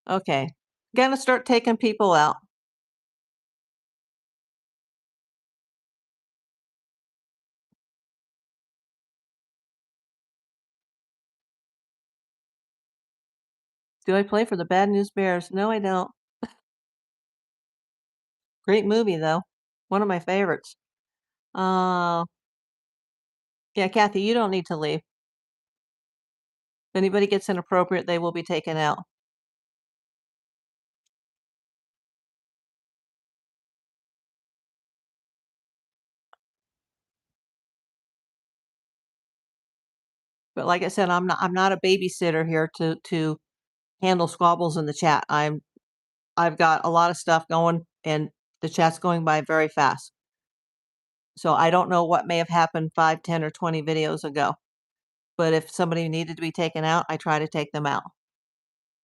Okay. Gonna start taking people out. Do I play for the Bad News Bears? No, I don't. Great movie, though. One of my favorites. Yeah, Kathy, you don't need to leave. If anybody gets inappropriate, they will be taken out. But like I said, I'm not a babysitter here to handle squabbles in the chat. I've got a lot of stuff going and the chat's going by very fast. So I don't know what may have happened 5, 10, or 20 videos ago. But if somebody needed to be taken out, I try to take them out.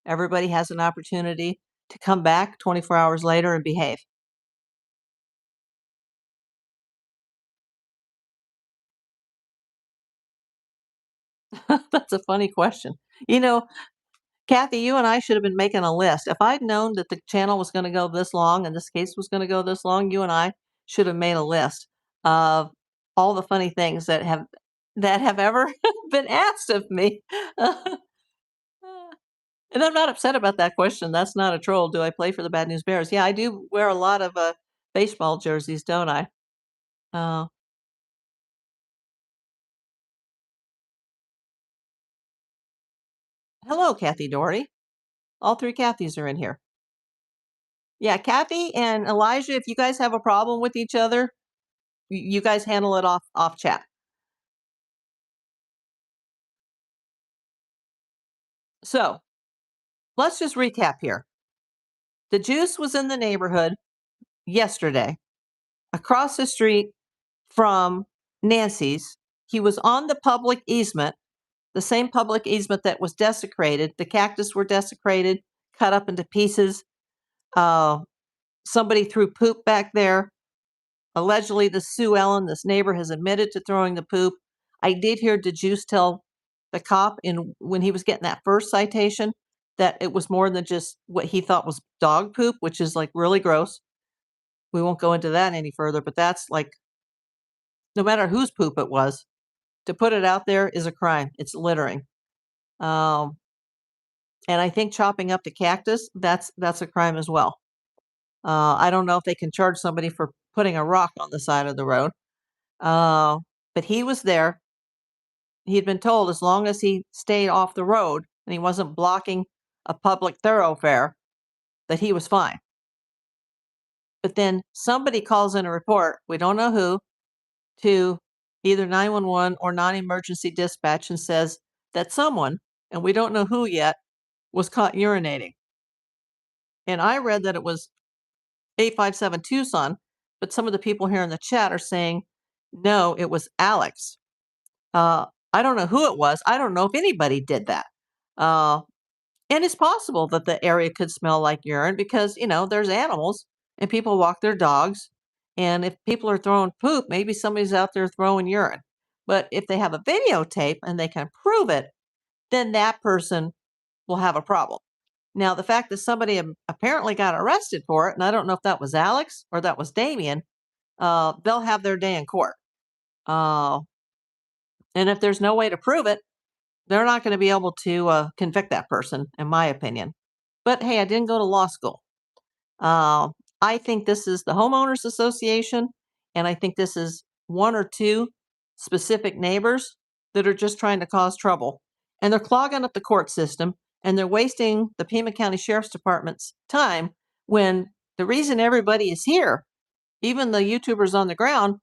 Everybody has an opportunity to come back 24 hours later and behave. That's a funny question. Kathy, you and I should have been making a list. If I'd known that the channel was going to go this long and this case was going to go this long, you and I should have made a list of all the funny things that have ever been asked of me. And I'm not upset about that question. That's not a troll. Do I play for the Bad News Bears? Yeah, I do wear a lot of baseball jerseys, don't I? Uh, Hello, Kathy Doherty. All 3 Kathys are in here. Yeah, Kathy and Elijah, if you guys have a problem with each other, you guys handle it off chat. So let's just recap here. The juice was in the neighborhood yesterday, across the street from Nancy's. He was on the public easement, the same public easement that was desecrated. The cactus were desecrated, cut up into pieces. Somebody threw poop back there. Allegedly, the Sue Ellen, this neighbor, has admitted to throwing the poop. I did hear DeJuice tell the cop when he was getting that first citation that it was more than just what he thought was dog poop, which is like really gross. We won't go into that any further, but that's like, no matter whose poop it was, to put it out there is a crime. It's littering. And I think chopping up the cactus, that's a crime as well. I don't know if they can charge somebody for putting a rock on the side of the road. But he was there. He'd been told as long as he stayed off the road and he wasn't blocking a public thoroughfare, that he was fine. but then somebody calls in a report, we don't know who, to either 911 or non-emergency dispatch and says that someone, and we don't know who yet, was caught urinating. And I read that it was 857 Tucson, but some of the people here in the chat are saying, no, it was Alex. I don't know who it was. I don't know if anybody did that. And it's possible that the area could smell like urine because, there's animals and people walk their dogs. And if people are throwing poop, maybe somebody's out there throwing urine. But if they have a videotape and they can prove it, then that person will have a problem. Now, the fact that somebody apparently got arrested for it, and I don't know if that was Alex or that was Damien, they'll have their day in court. And if there's no way to prove it, they're not going to be able to convict that person, in my opinion. But hey, I didn't go to law school. I think this is the homeowners association, and I think this is one or two specific neighbors that are just trying to cause trouble. And they're clogging up the court system, and they're wasting the Pima County Sheriff's Department's time when the reason everybody is here, even the YouTubers on the ground,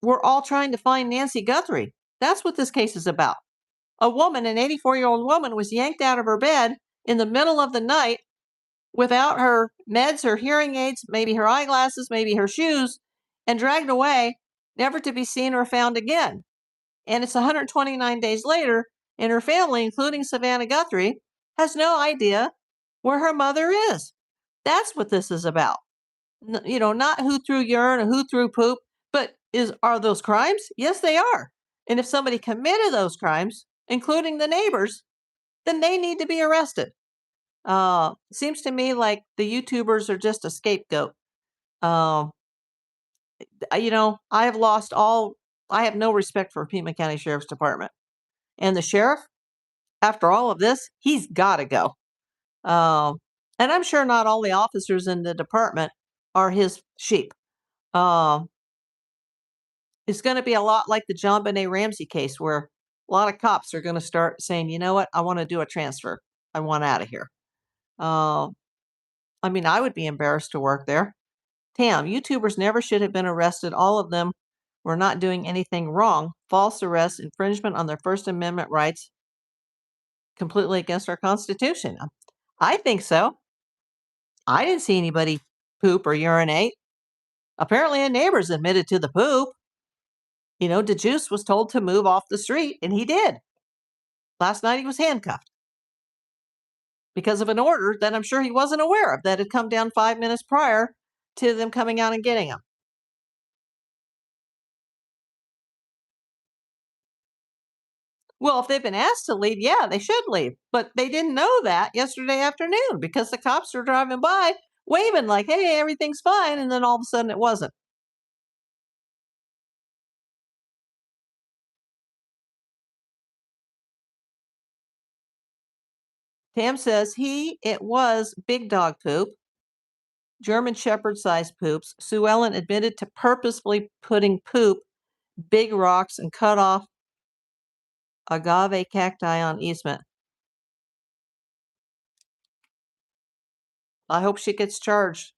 we're all trying to find Nancy Guthrie. That's what this case is about. A woman, an 84-year-old woman, was yanked out of her bed in the middle of the night without her meds, her hearing aids, maybe her eyeglasses, maybe her shoes, and dragged away, never to be seen or found again. And it's 129 days later, and her family, including Savannah Guthrie, has no idea where her mother is. That's what this is about. Not who threw urine or who threw poop, but are those crimes? Yes, they are. And if somebody committed those crimes, including the neighbors, then they need to be arrested. Seems to me like the YouTubers are just a scapegoat. I have no respect for Pima County Sheriff's Department. And the sheriff, after all of this, he's got to go. And I'm sure not all the officers in the department are his sheep. It's going to be a lot like the John Benet Ramsey case, where a lot of cops are going to start saying, you know what, I want to do a transfer. I want out of here. I would be embarrassed to work there. Tam, YouTubers never should have been arrested. All of them were not doing anything wrong. False arrest, infringement on their First Amendment rights, completely against our Constitution. I think so. I didn't see anybody poop or urinate. Apparently, a neighbor's admitted to the poop. DeJuice was told to move off the street, and he did. Last night, he was handcuffed because of an order that I'm sure he wasn't aware of, that had come down 5 minutes prior to them coming out and getting him. Well, if they've been asked to leave, yeah, they should leave. But they didn't know that yesterday afternoon because the cops were driving by waving like, hey, everything's fine. And then all of a sudden it wasn't. Tam says it was big dog poop, German Shepherd sized poops. Sue Ellen admitted to purposefully putting poop, big rocks, and cut off agave cacti on easement. I hope she gets charged.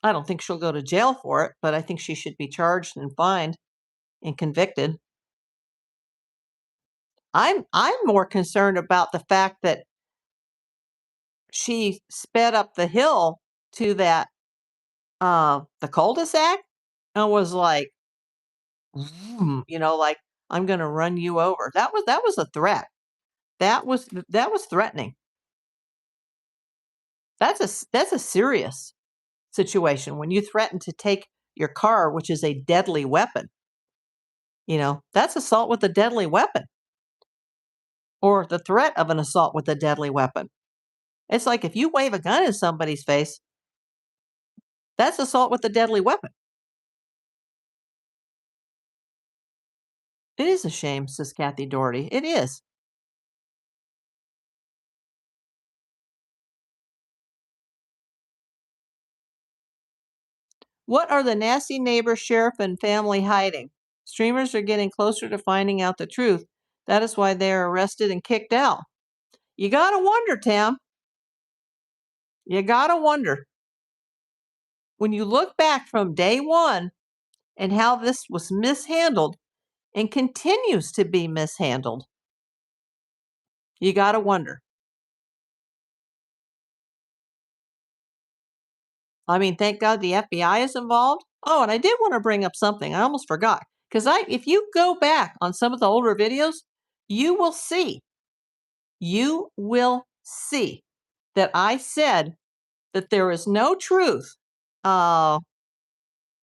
I don't think she'll go to jail for it, but I think she should be charged and fined and convicted. I'm more concerned about the fact that she sped up the hill to that the cul-de-sac and was like, vroom, like, I'm gonna run you over. That was a threat. That was threatening. That's a serious situation when you threaten to take your car, which is a deadly weapon. That's assault with a deadly weapon, or the threat of an assault with a deadly weapon. It's like if you wave a gun in somebody's face, that's assault with a deadly weapon. It is a shame, says Kathy Doherty. It is. What are the nasty neighbor, sheriff, and family hiding? Streamers are getting closer to finding out the truth. That is why they are arrested and kicked out. You got to wonder, Tam. You gotta wonder, when you look back from day one and how this was mishandled and continues to be mishandled, you gotta wonder. I mean, thank God the FBI is involved. Oh, and I did want to bring up something. I almost forgot. Because if you go back on some of the older videos, you will see, you will see that I said that there is no truth. Uh,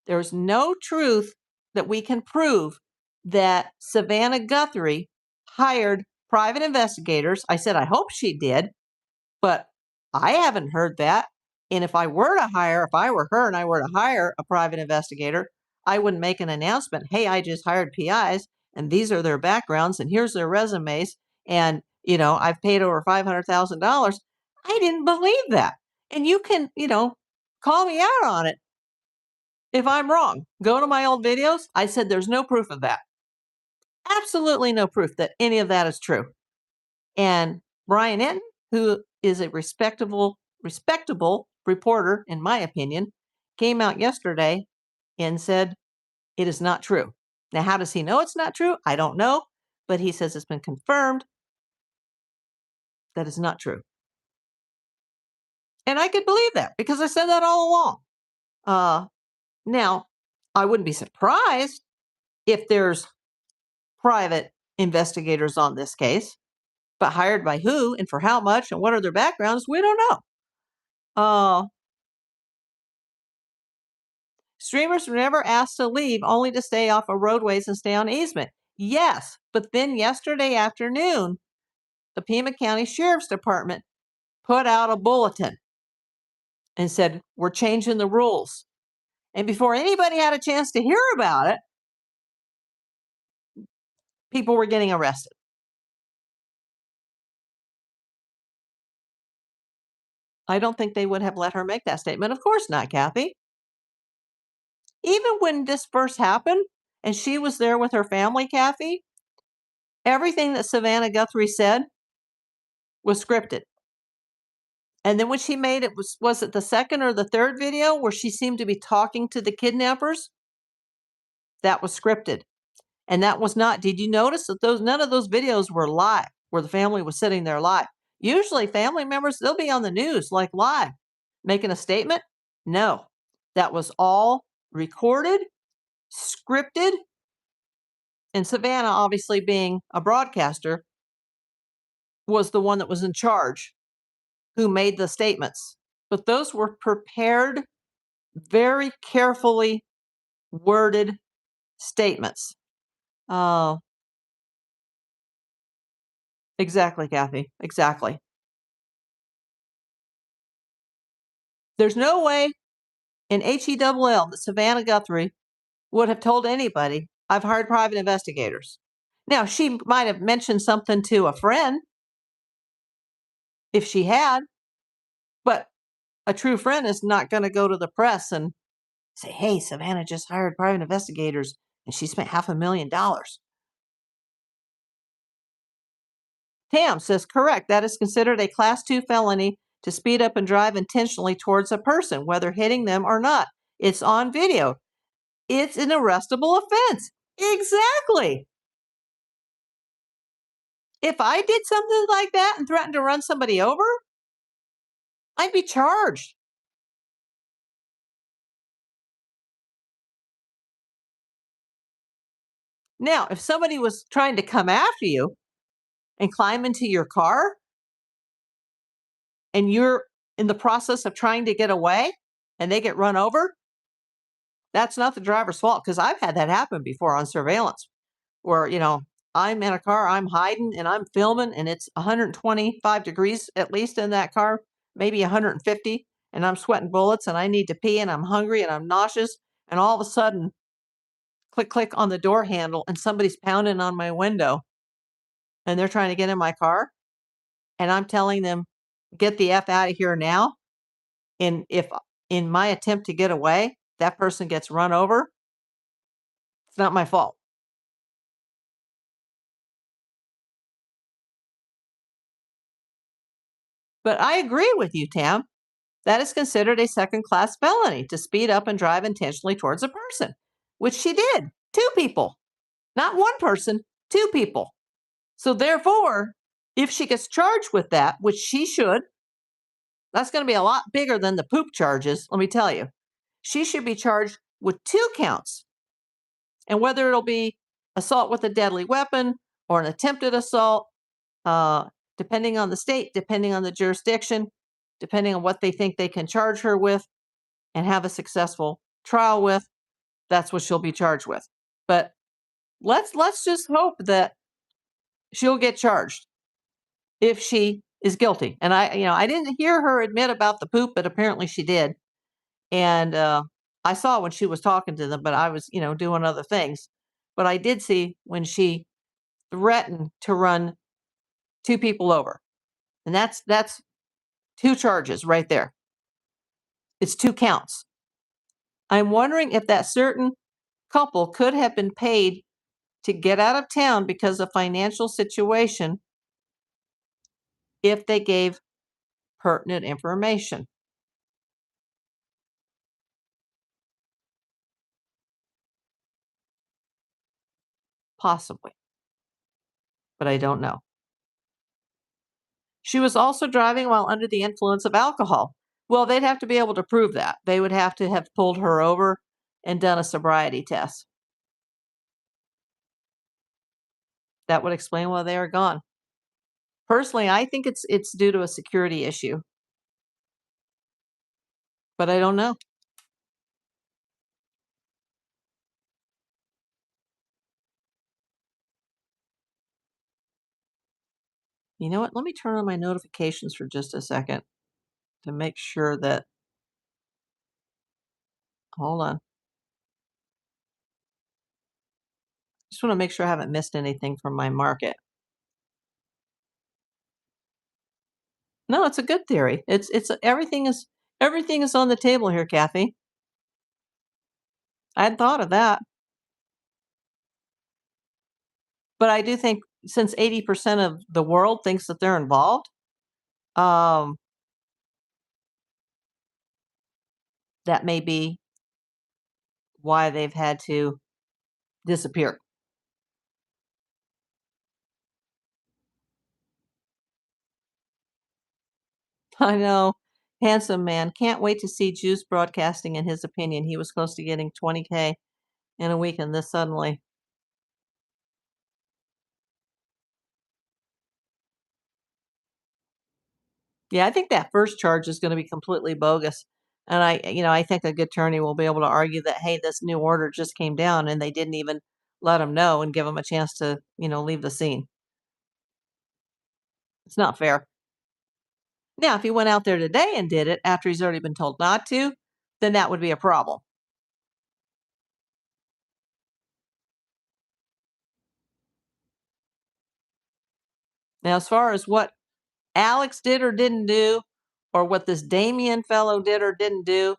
there's no truth that we can prove that Savannah Guthrie hired private investigators. I said, I hope she did. But I haven't heard that. And if I were if I were her and I were to hire a private investigator, I wouldn't make an announcement. Hey, I just hired PIs and these are their backgrounds and here's their resumes. And, I've paid over $500,000. I didn't believe that. And you can, call me out on it if I'm wrong. Go to my old videos. I said there's no proof of that. Absolutely no proof that any of that is true. And Brian Enton, who is a respectable reporter, in my opinion, came out yesterday and said it is not true. Now, how does he know it's not true? I don't know, but he says it's been confirmed that it's not true. And I could believe that because I said that all along. Now, I wouldn't be surprised if there's private investigators on this case, but hired by who and for how much and what are their backgrounds, we don't know. Streamers were never asked to leave, only to stay off of roadways and stay on easement. Yes, but then yesterday afternoon, the Pima County Sheriff's Department put out a bulletin and said, we're changing the rules. And before anybody had a chance to hear about it, people were getting arrested. I don't think they would have let her make that statement. Of course not, Kathy. Even when this first happened and she was there with her family, Kathy, everything that Savannah Guthrie said was scripted. And then when she made it, was it the second or the third video where she seemed to be talking to the kidnappers? That was scripted. And that was not, did you notice that none of those videos were live, where the family was sitting there live? Usually family members, they'll be on the news, like live, making a statement. No, that was all recorded, scripted. And Savannah, obviously being a broadcaster, was the one that was in charge, who made the statements. But those were prepared, very carefully worded statements. Exactly, Kathy. Exactly. There's no way in HELL that Savannah Guthrie would have told anybody, I've hired private investigators. Now, she might have mentioned something to a friend if she had, but a true friend is not going to go to the press and say, hey, Savannah just hired private investigators and she spent $500,000. Tam says, correct. That is considered a class 2 felony to speed up and drive intentionally towards a person, whether hitting them or not. It's on video. It's an arrestable offense. Exactly. If I did something like that and threatened to run somebody over, I'd be charged. Now, if somebody was trying to come after you and climb into your car and you're in the process of trying to get away and they get run over, that's not the driver's fault, because I've had that happen before on surveillance where, I'm in a car, I'm hiding and I'm filming and it's 125 degrees at least in that car, maybe 150, and I'm sweating bullets and I need to pee and I'm hungry and I'm nauseous. And all of a sudden, click, click on the door handle and somebody's pounding on my window and they're trying to get in my car. And I'm telling them, get the F out of here now. And if in my attempt to get away, that person gets run over, it's not my fault. But I agree with you, Tam. that is considered a second-class felony to speed up and drive intentionally towards a person, which she did. Two people, not one person, two people. So therefore, if she gets charged with that, which she should, that's going to be a lot bigger than the poop charges, let me tell you. She should be charged with 2 counts. And whether it'll be assault with a deadly weapon or an attempted assault, depending on the state, depending on the jurisdiction, depending on what they think they can charge her with and have a successful trial with, that's what she'll be charged with. But let's just hope that she'll get charged if she is guilty. And I didn't hear her admit about the poop, but apparently she did. And I saw when she was talking to them, but I was, doing other things. But I did see when she threatened to run 2 people over. And that's 2 charges right there. It's 2 counts. I'm wondering if that certain couple could have been paid to get out of town because of financial situation if they gave pertinent information. Possibly, but I don't know. She was also driving while under the influence of alcohol. Well, they'd have to be able to prove that. They would have to have pulled her over and done a sobriety test. That would explain why they are gone. Personally, I think it's due to a security issue, but I don't know. You know what? Let me turn on my notifications for just a second to make sure that. Hold on. Just want to make sure I haven't missed anything from my market. No, it's a good theory. It's everything is on the table here, Kathy. I hadn't thought of that. But I do think since 80% of the world thinks that they're involved, um, that may be why they've had to disappear. I know. Handsome man. Can't wait to see Juice broadcasting in his opinion. He was close to getting 20K in a week and this suddenly. Yeah, I think that first charge is going to be completely bogus. And I think a good attorney will be able to argue that, hey, this new order just came down and they didn't even let him know and give him a chance to, leave the scene. It's not fair. Now, if he went out there today and did it after he's already been told not to, then that would be a problem. Now, as far as what Alex did or didn't do, or what this Damien fellow did or didn't do,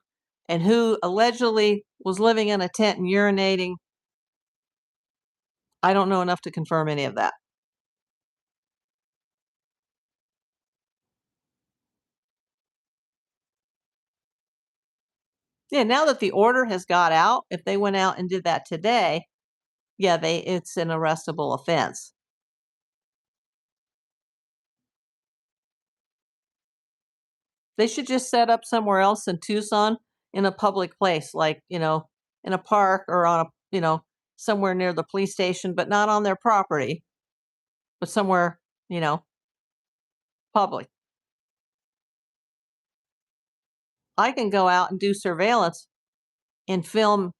and who allegedly was living in a tent and urinating, I don't know enough to confirm any of that. Yeah, now that the order has got out, if they went out and did that today, yeah, it's an arrestable offense. They should just set up somewhere else in Tucson in a public place, like, in a park or on somewhere near the police station, but not on their property, but somewhere, you know, public. I can go out and do surveillance and film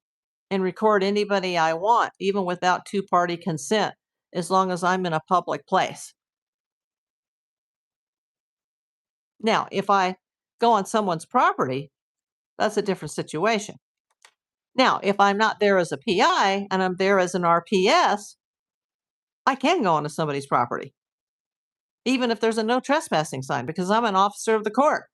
and record anybody I want, even without two-party consent, as long as I'm in a public place. Now, if I go on someone's property, that's a different situation. Now, if I'm not there as a PI and I'm there as an RPS, I can go onto somebody's property, even if there's a no trespassing sign, because I'm an officer of the court.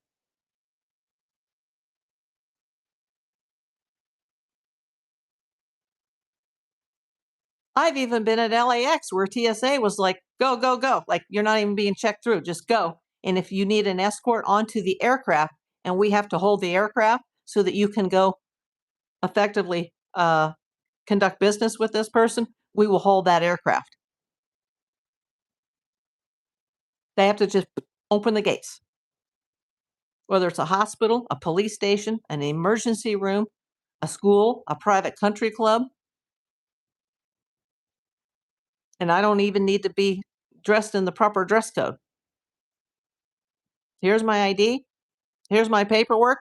I've even been at LAX where TSA was like, go, go, go. Like, you're not even being checked through, just go. And if you need an escort onto the aircraft, and we have to hold the aircraft so that you can go effectively conduct business with this person, we will hold that aircraft. They have to just open the gates. Whether it's a hospital, a police station, an emergency room, a school, a private country club. And I don't even need to be dressed in the proper dress code. Here's my ID. Here's my paperwork.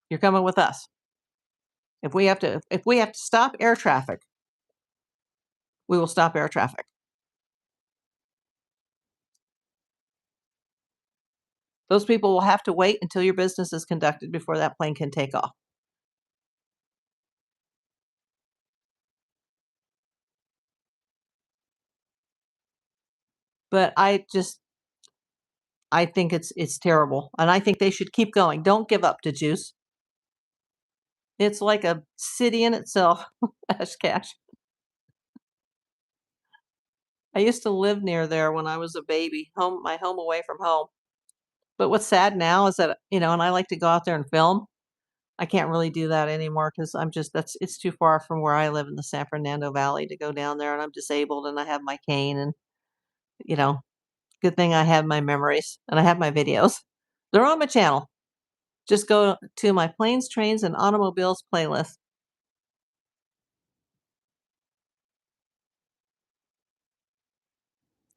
You're coming with us. If we have to stop air traffic, we will stop air traffic. Those people will have to wait until your business is conducted before that plane can take off. But I think it's terrible, and I think they should keep going. Don't give up to juice. It's like a city in itself. Cash. I used to live near there when I was a baby, my home away from home. But what's sad now is that, and I like to go out there and film. I can't really do that anymore because it's too far from where I live in the San Fernando Valley to go down there, and I'm disabled and I have my cane, and, you know, good thing I have my memories and I have my videos. They're on my channel. Just go to my planes, trains, and automobiles playlist.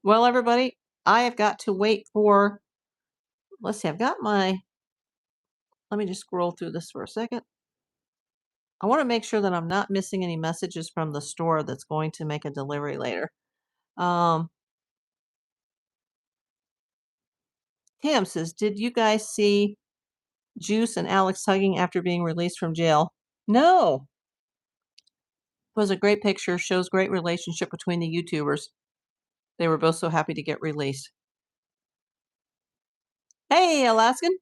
Well, everybody, I have got to wait for, let's see, let me just scroll through this for a second. I want to make sure that I'm not missing any messages from the store that's going to make a delivery later. Tam says, did you guys see Juice and Alex hugging after being released from jail? No. It was a great picture, shows great relationship between the YouTubers. They were both so happy to get released. Hey, Alaskan.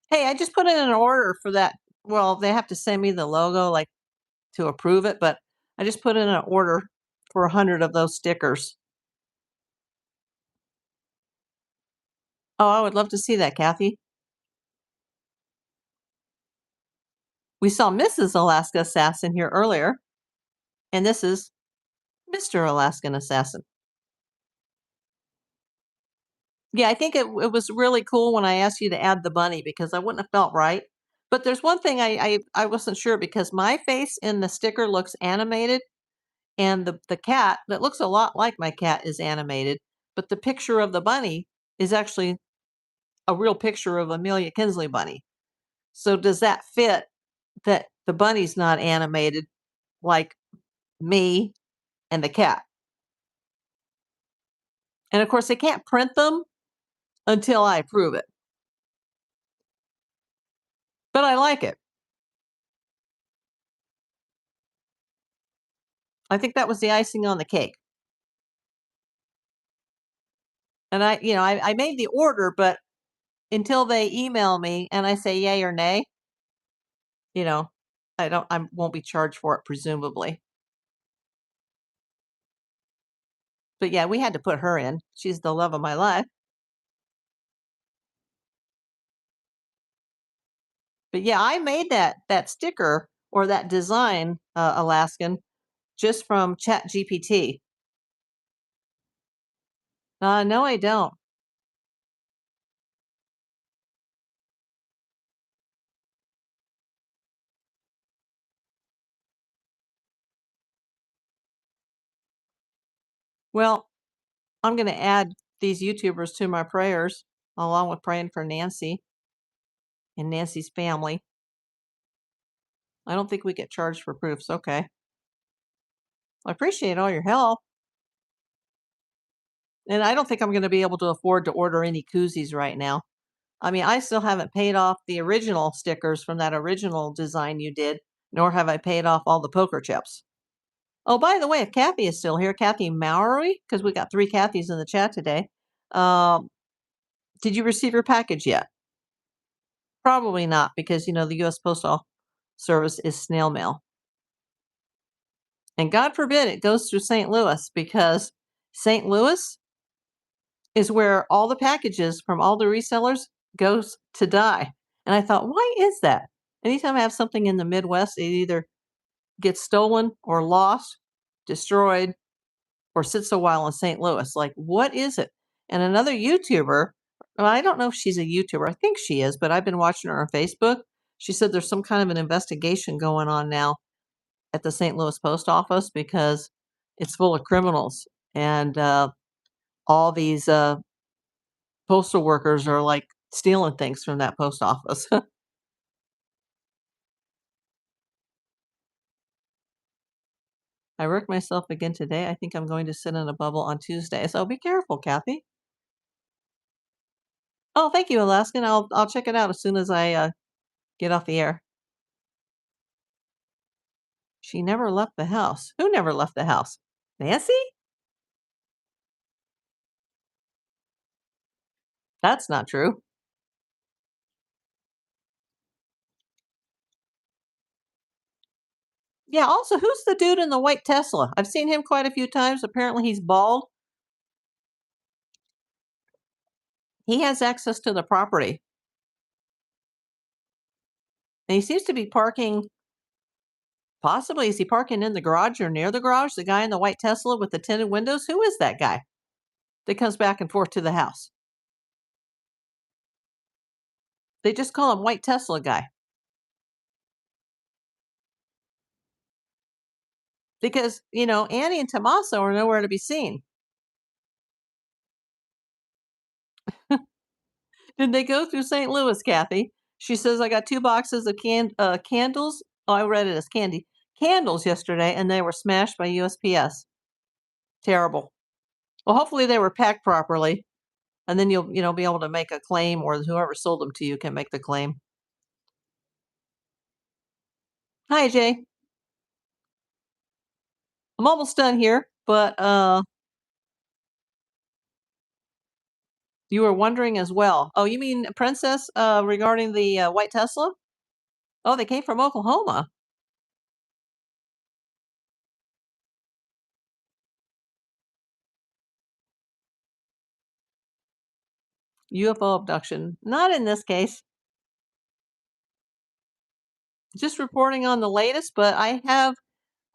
Hey, I just put in an order for that. Well, they have to send me the logo, like, to approve it, but I just put in an order for 100 of those stickers. Oh, I would love to see that, Kathy. We saw Mrs. Alaska Assassin here earlier, and this is Mr. Alaskan Assassin. Yeah, I think it was really cool when I asked you to add the bunny because I wouldn't have felt right. But there's one thing I wasn't sure because my face in the sticker looks animated, and the cat that looks a lot like my cat is animated, but the picture of the bunny is actually a real picture of Amelia Kinsley bunny. So does that fit that the bunny's not animated like me and the cat? And of course, they can't print them until I approve it. But I like it. I think that was the icing on the cake. And I made the order, but until they email me and I say yay or nay, you know, I won't be charged for it, presumably. But yeah, we had to put her in. She's the love of my life. But yeah, I made that sticker or that design, Alaskan, just from Chat GPT. No, I don't. Well, I'm going to add these YouTubers to my prayers, along with praying for Nancy and Nancy's family. I don't think we get charged for proofs. Okay. I appreciate all your help. And I don't think I'm going to be able to afford to order any koozies right now. I mean, I still haven't paid off the original stickers from that original design you did, nor have I paid off all the poker chips. Oh, by the way, if Kathy is still here, Kathy Mowery, because we got 3 Kathys in the chat today. Did you receive your package yet? Probably not, because the U.S. Postal Service is snail mail. And God forbid it goes through St. Louis, because St. Louis is where all the packages from all the resellers goes to die. And I thought, why is that? Anytime I have something in the Midwest, it either gets stolen or lost, destroyed, or sits a while in St. Louis. Like, what is it? And another YouTuber, well, I don't know if she's a YouTuber. I think she is, but I've been watching her on Facebook. She said there's some kind of an investigation going on now at the St. Louis post office because it's full of criminals. And all these postal workers are like stealing things from that post office. I worked myself again today. I think I'm going to sit in a bubble on Tuesday. So be careful, Kathy. Oh, thank you, Alaskan. I'll check it out as soon as I get off the air. She never left the house. Who never left the house? Nancy? That's not true. Yeah, also, who's the dude in the white Tesla? I've seen him quite a few times. Apparently, he's bald. He has access to the property. And he seems to be parking, possibly, is he parking in the garage or near the garage? The guy in the white Tesla with the tinted windows? Who is that guy that comes back and forth to the house? They just call him White Tesla Guy because, Annie and Tommaso are nowhere to be seen. Did they go through St. Louis, Kathy? She says, I got 2 boxes of candles. Oh, I read it as candy. Candles yesterday, and they were smashed by USPS. Terrible. Well, hopefully they were packed properly, and then you'll, be able to make a claim, or whoever sold them to you can make the claim. Hi, Jay. I'm almost done here, but you were wondering as well. Oh, you mean Princess regarding the white Tesla? Oh, they came from Oklahoma. UFO abduction. Not in this case. Just reporting on the latest, but I have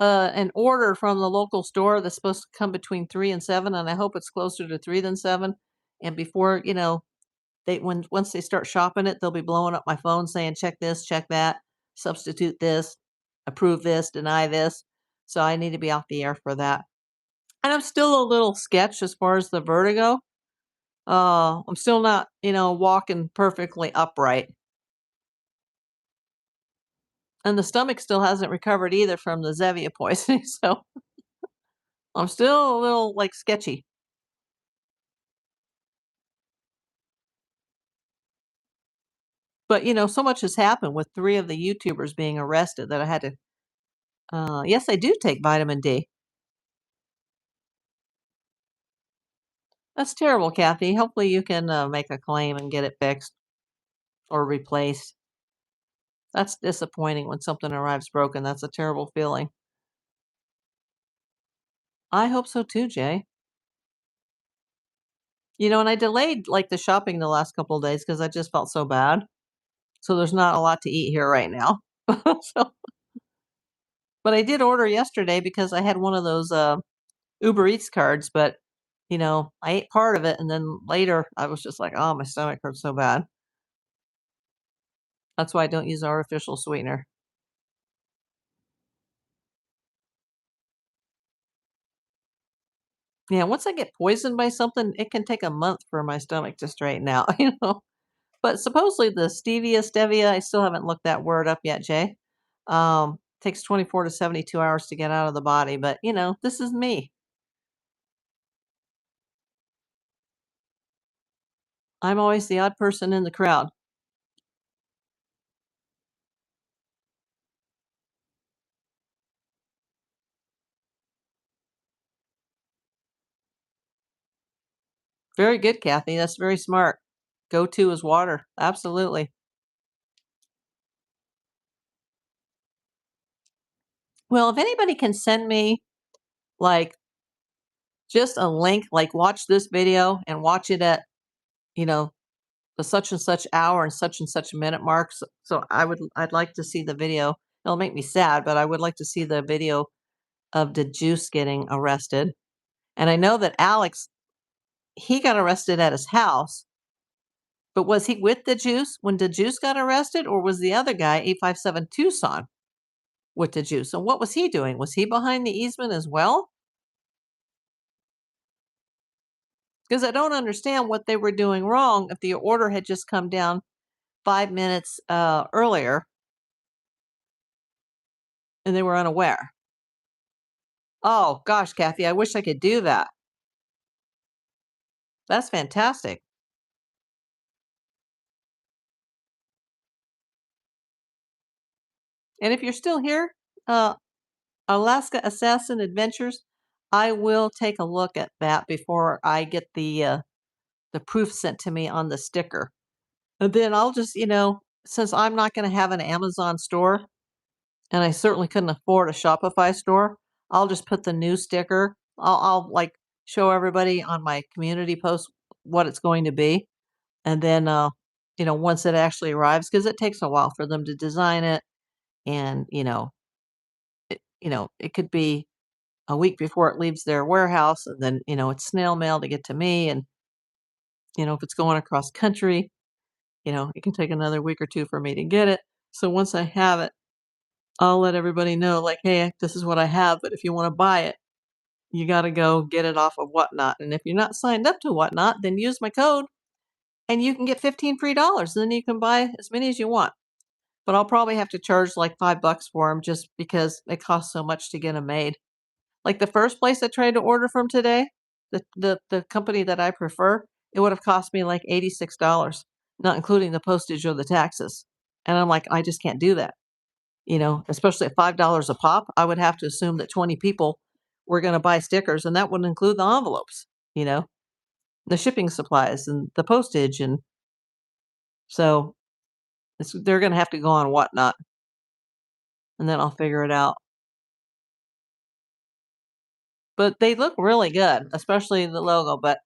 an order from the local store that's supposed to come between 3 and 7, and I hope it's closer to 3 than 7. And before, once they start shopping it, they'll be blowing up my phone saying, check this, check that, substitute this, approve this, deny this. So I need to be off the air for that. And I'm still a little sketched as far as the vertigo. I'm still not, walking perfectly upright. And the stomach still hasn't recovered either from the Zevia poisoning. So I'm still a little like sketchy. But so much has happened with 3 of the YouTubers being arrested that I had to. Yes, I do take vitamin D. That's terrible, Kathy. Hopefully, you can make a claim and get it fixed or replaced. That's disappointing when something arrives broken. That's a terrible feeling. I hope so too, Jay. And I delayed like the shopping the last couple of days because I just felt so bad. So there's not a lot to eat here right now. So, but I did order yesterday because I had one of those Uber Eats cards, but I ate part of it and then later I was just like, oh, my stomach hurts so bad. That's why I don't use artificial sweetener. Yeah, once I get poisoned by something, it can take a month for my stomach to straighten out, But supposedly the stevia, I still haven't looked that word up yet, Jay. Takes 24 to 72 hours to get out of the body, but this is me. I'm always the odd person in the crowd. Very good, Kathy. That's very smart. Go to is water. Absolutely. Well, if anybody can send me like just a link, like watch this video and watch it at, you know, the such and such hour and such minute marks. So I'd like to see the video. It'll make me sad, but I would like to see the video of the Juice getting arrested. And I know that Alex, he got arrested at his house, but was he with the Juice when the Juice got arrested, or was the other guy, 857 Tucson, with the Juice? And what was he doing? Was he behind the easement as well? Because I don't understand what they were doing wrong if the order had just come down 5 minutes earlier and they were unaware. Oh gosh, Kathy, I wish I could do that. That's fantastic. And if you're still here, uh, Alaska Assassin Adventures, I will take a look at that before I get the proof sent to me on the sticker. And then I'll just, since I'm not going to have an Amazon store, and I certainly couldn't afford a Shopify store, I'll just put the new sticker. I'll like show everybody on my community post what it's going to be, and then once it actually arrives, because it takes a while for them to design it, and it could be a week before it leaves their warehouse, and then it's snail mail to get to me, and if it's going across country, it can take another week or two for me to get it. So once I have it, I'll let everybody know, like, hey, this is what I have, but if you want to buy it, you got to go get it off of Whatnot. And if you're not signed up to Whatnot, then use my code and you can get 15 free dollars. Then you can buy as many as you want. But I'll probably have to charge like $5 for them just because it costs so much to get them made. Like the first place I tried to order from today, the company that I prefer, it would have cost me like $86, not including the postage or the taxes. And I'm like, I just can't do that. Especially at $5 a pop, I would have to assume that 20 people were going to buy stickers, and that would include the envelopes, you know, the shipping supplies and the postage. And so they're going to have to go on Whatnot, and then I'll figure it out. But they look really good, especially the logo. But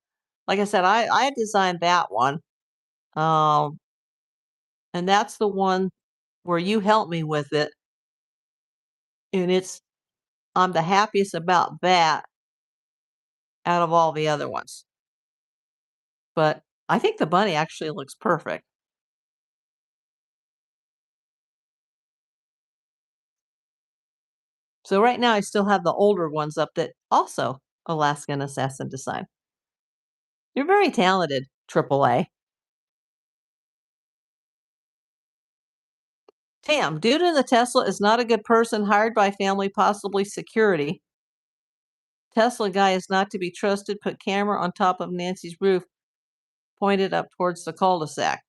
like I said, I designed that one. Um, and that's the one where you helped me with it. And I'm the happiest about that out of all the other ones. But I think the bunny actually looks perfect. So right now I still have the older ones up that also Alaskan Assassin design. You're very talented, AAA. Tam, due to the Tesla is not a good person hired by family, possibly security. Tesla guy is not to be trusted. Put camera on top of Nancy's roof, pointed up towards the cul-de-sac.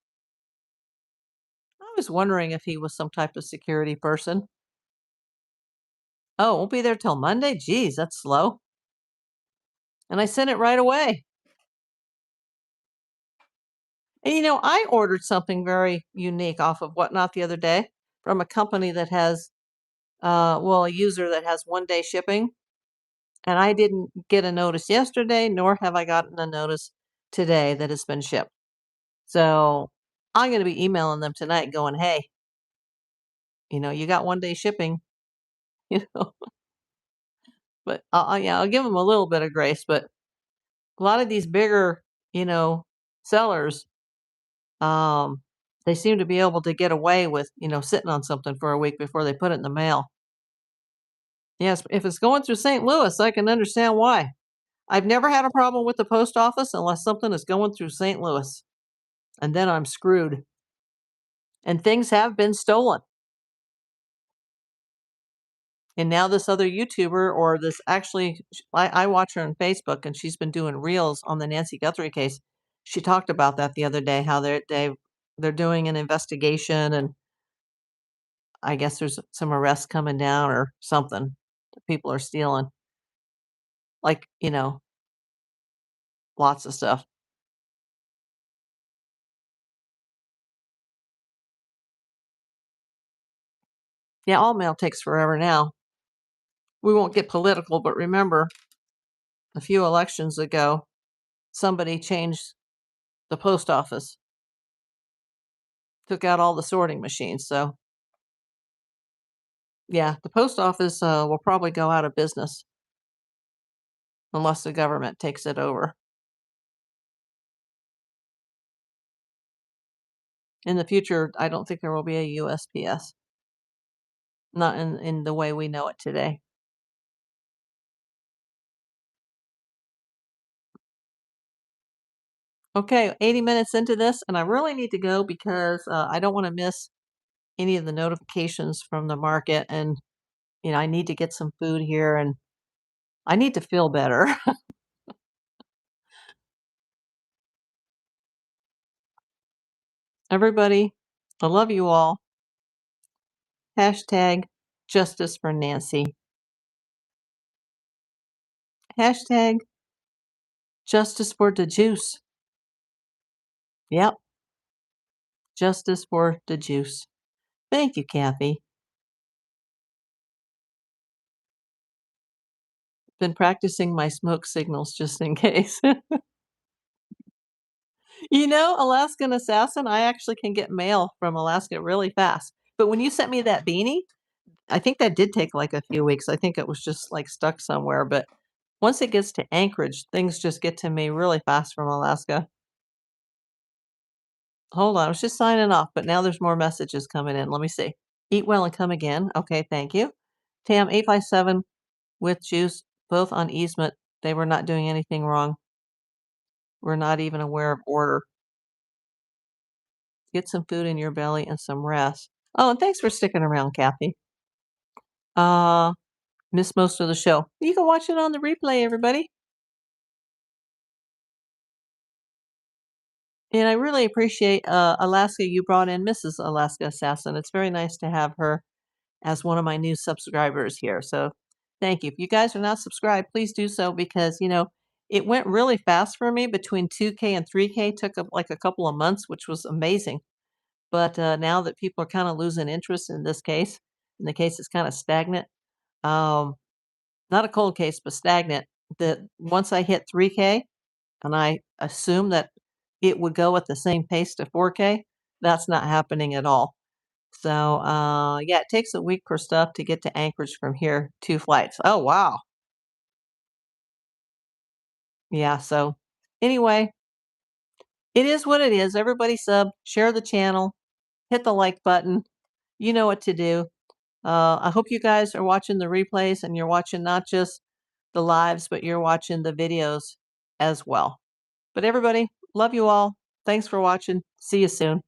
I was wondering if he was some type of security person. Oh, won't be there till Monday? Geez, that's slow. And I sent it right away. And I ordered something very unique off of Whatnot the other day from a company that has, a user that has 1-day shipping. And I didn't get a notice yesterday, nor have I gotten a notice today that it's been shipped. So I'm going to be emailing them tonight going, hey, you got 1-day shipping, you know, but I'll give them a little bit of grace. But a lot of these bigger, sellers, um, they seem to be able to get away with, sitting on something for a week before they put it in the mail. Yes, if it's going through St. Louis, I can understand why. I've never had a problem with the post office unless something is going through St. Louis, and then I'm screwed. And things have been stolen. And now this other YouTuber, or this actually, I watch her on Facebook, and she's been doing reels on the Nancy Guthrie case. She talked about that the other day, how they're doing an investigation, and I guess there's some arrests coming down or something. People are stealing, like lots of stuff. Yeah, all mail takes forever now. We won't get political, but remember, a few elections ago, somebody changed the post office took out all the sorting machines. So, yeah, the post office will probably go out of business unless the government takes it over. In the future, I don't think there will be a USPS, not in the way we know it today. Okay, 80 minutes into this, and I really need to go because I don't want to miss any of the notifications from the market. And, I need to get some food here and I need to feel better. Everybody, I love you all. Hashtag justice for Nancy. Hashtag justice for the juice. Yep, justice for the juice. Thank you, Kathy. Been practicing my smoke signals just in case. Alaskan Assassin, I actually can get mail from Alaska really fast. But when you sent me that beanie, I think that did take like a few weeks. I think it was just like stuck somewhere. But once it gets to Anchorage, things just get to me really fast from Alaska. Hold on, I was just signing off, but now there's more messages coming in. Let me see. Eat well and come again. Okay, thank you. Tam 857 with juice, both on easement. They were not doing anything wrong. We're not even aware of order. Get some food in your belly and some rest. Oh, and thanks for sticking around, Kathy. Uh, Missed most of the show. You can watch it on the replay, everybody. And I really appreciate Alaska. You brought in Mrs. Alaska Assassin. It's very nice to have her as one of my new subscribers here. So thank you. If you guys are not subscribed, please do so because, it went really fast for me between 2K and 3K. Took like a couple of months, which was amazing. But now that people are kind of losing interest in this case, and the case is kind of stagnant, um, not a cold case, but stagnant, that once I hit 3K and I assume that it would go at the same pace to 4K, that's not happening at all. So, yeah, it takes a week for stuff to get to Anchorage from here, 2 flights. Oh, wow. Yeah, so anyway, it is what it is. Everybody sub, share the channel, hit the like button. You know what to do. I hope you guys are watching the replays and you're watching not just the lives, but you're watching the videos as well. But everybody, love you all. Thanks for watching. See you soon.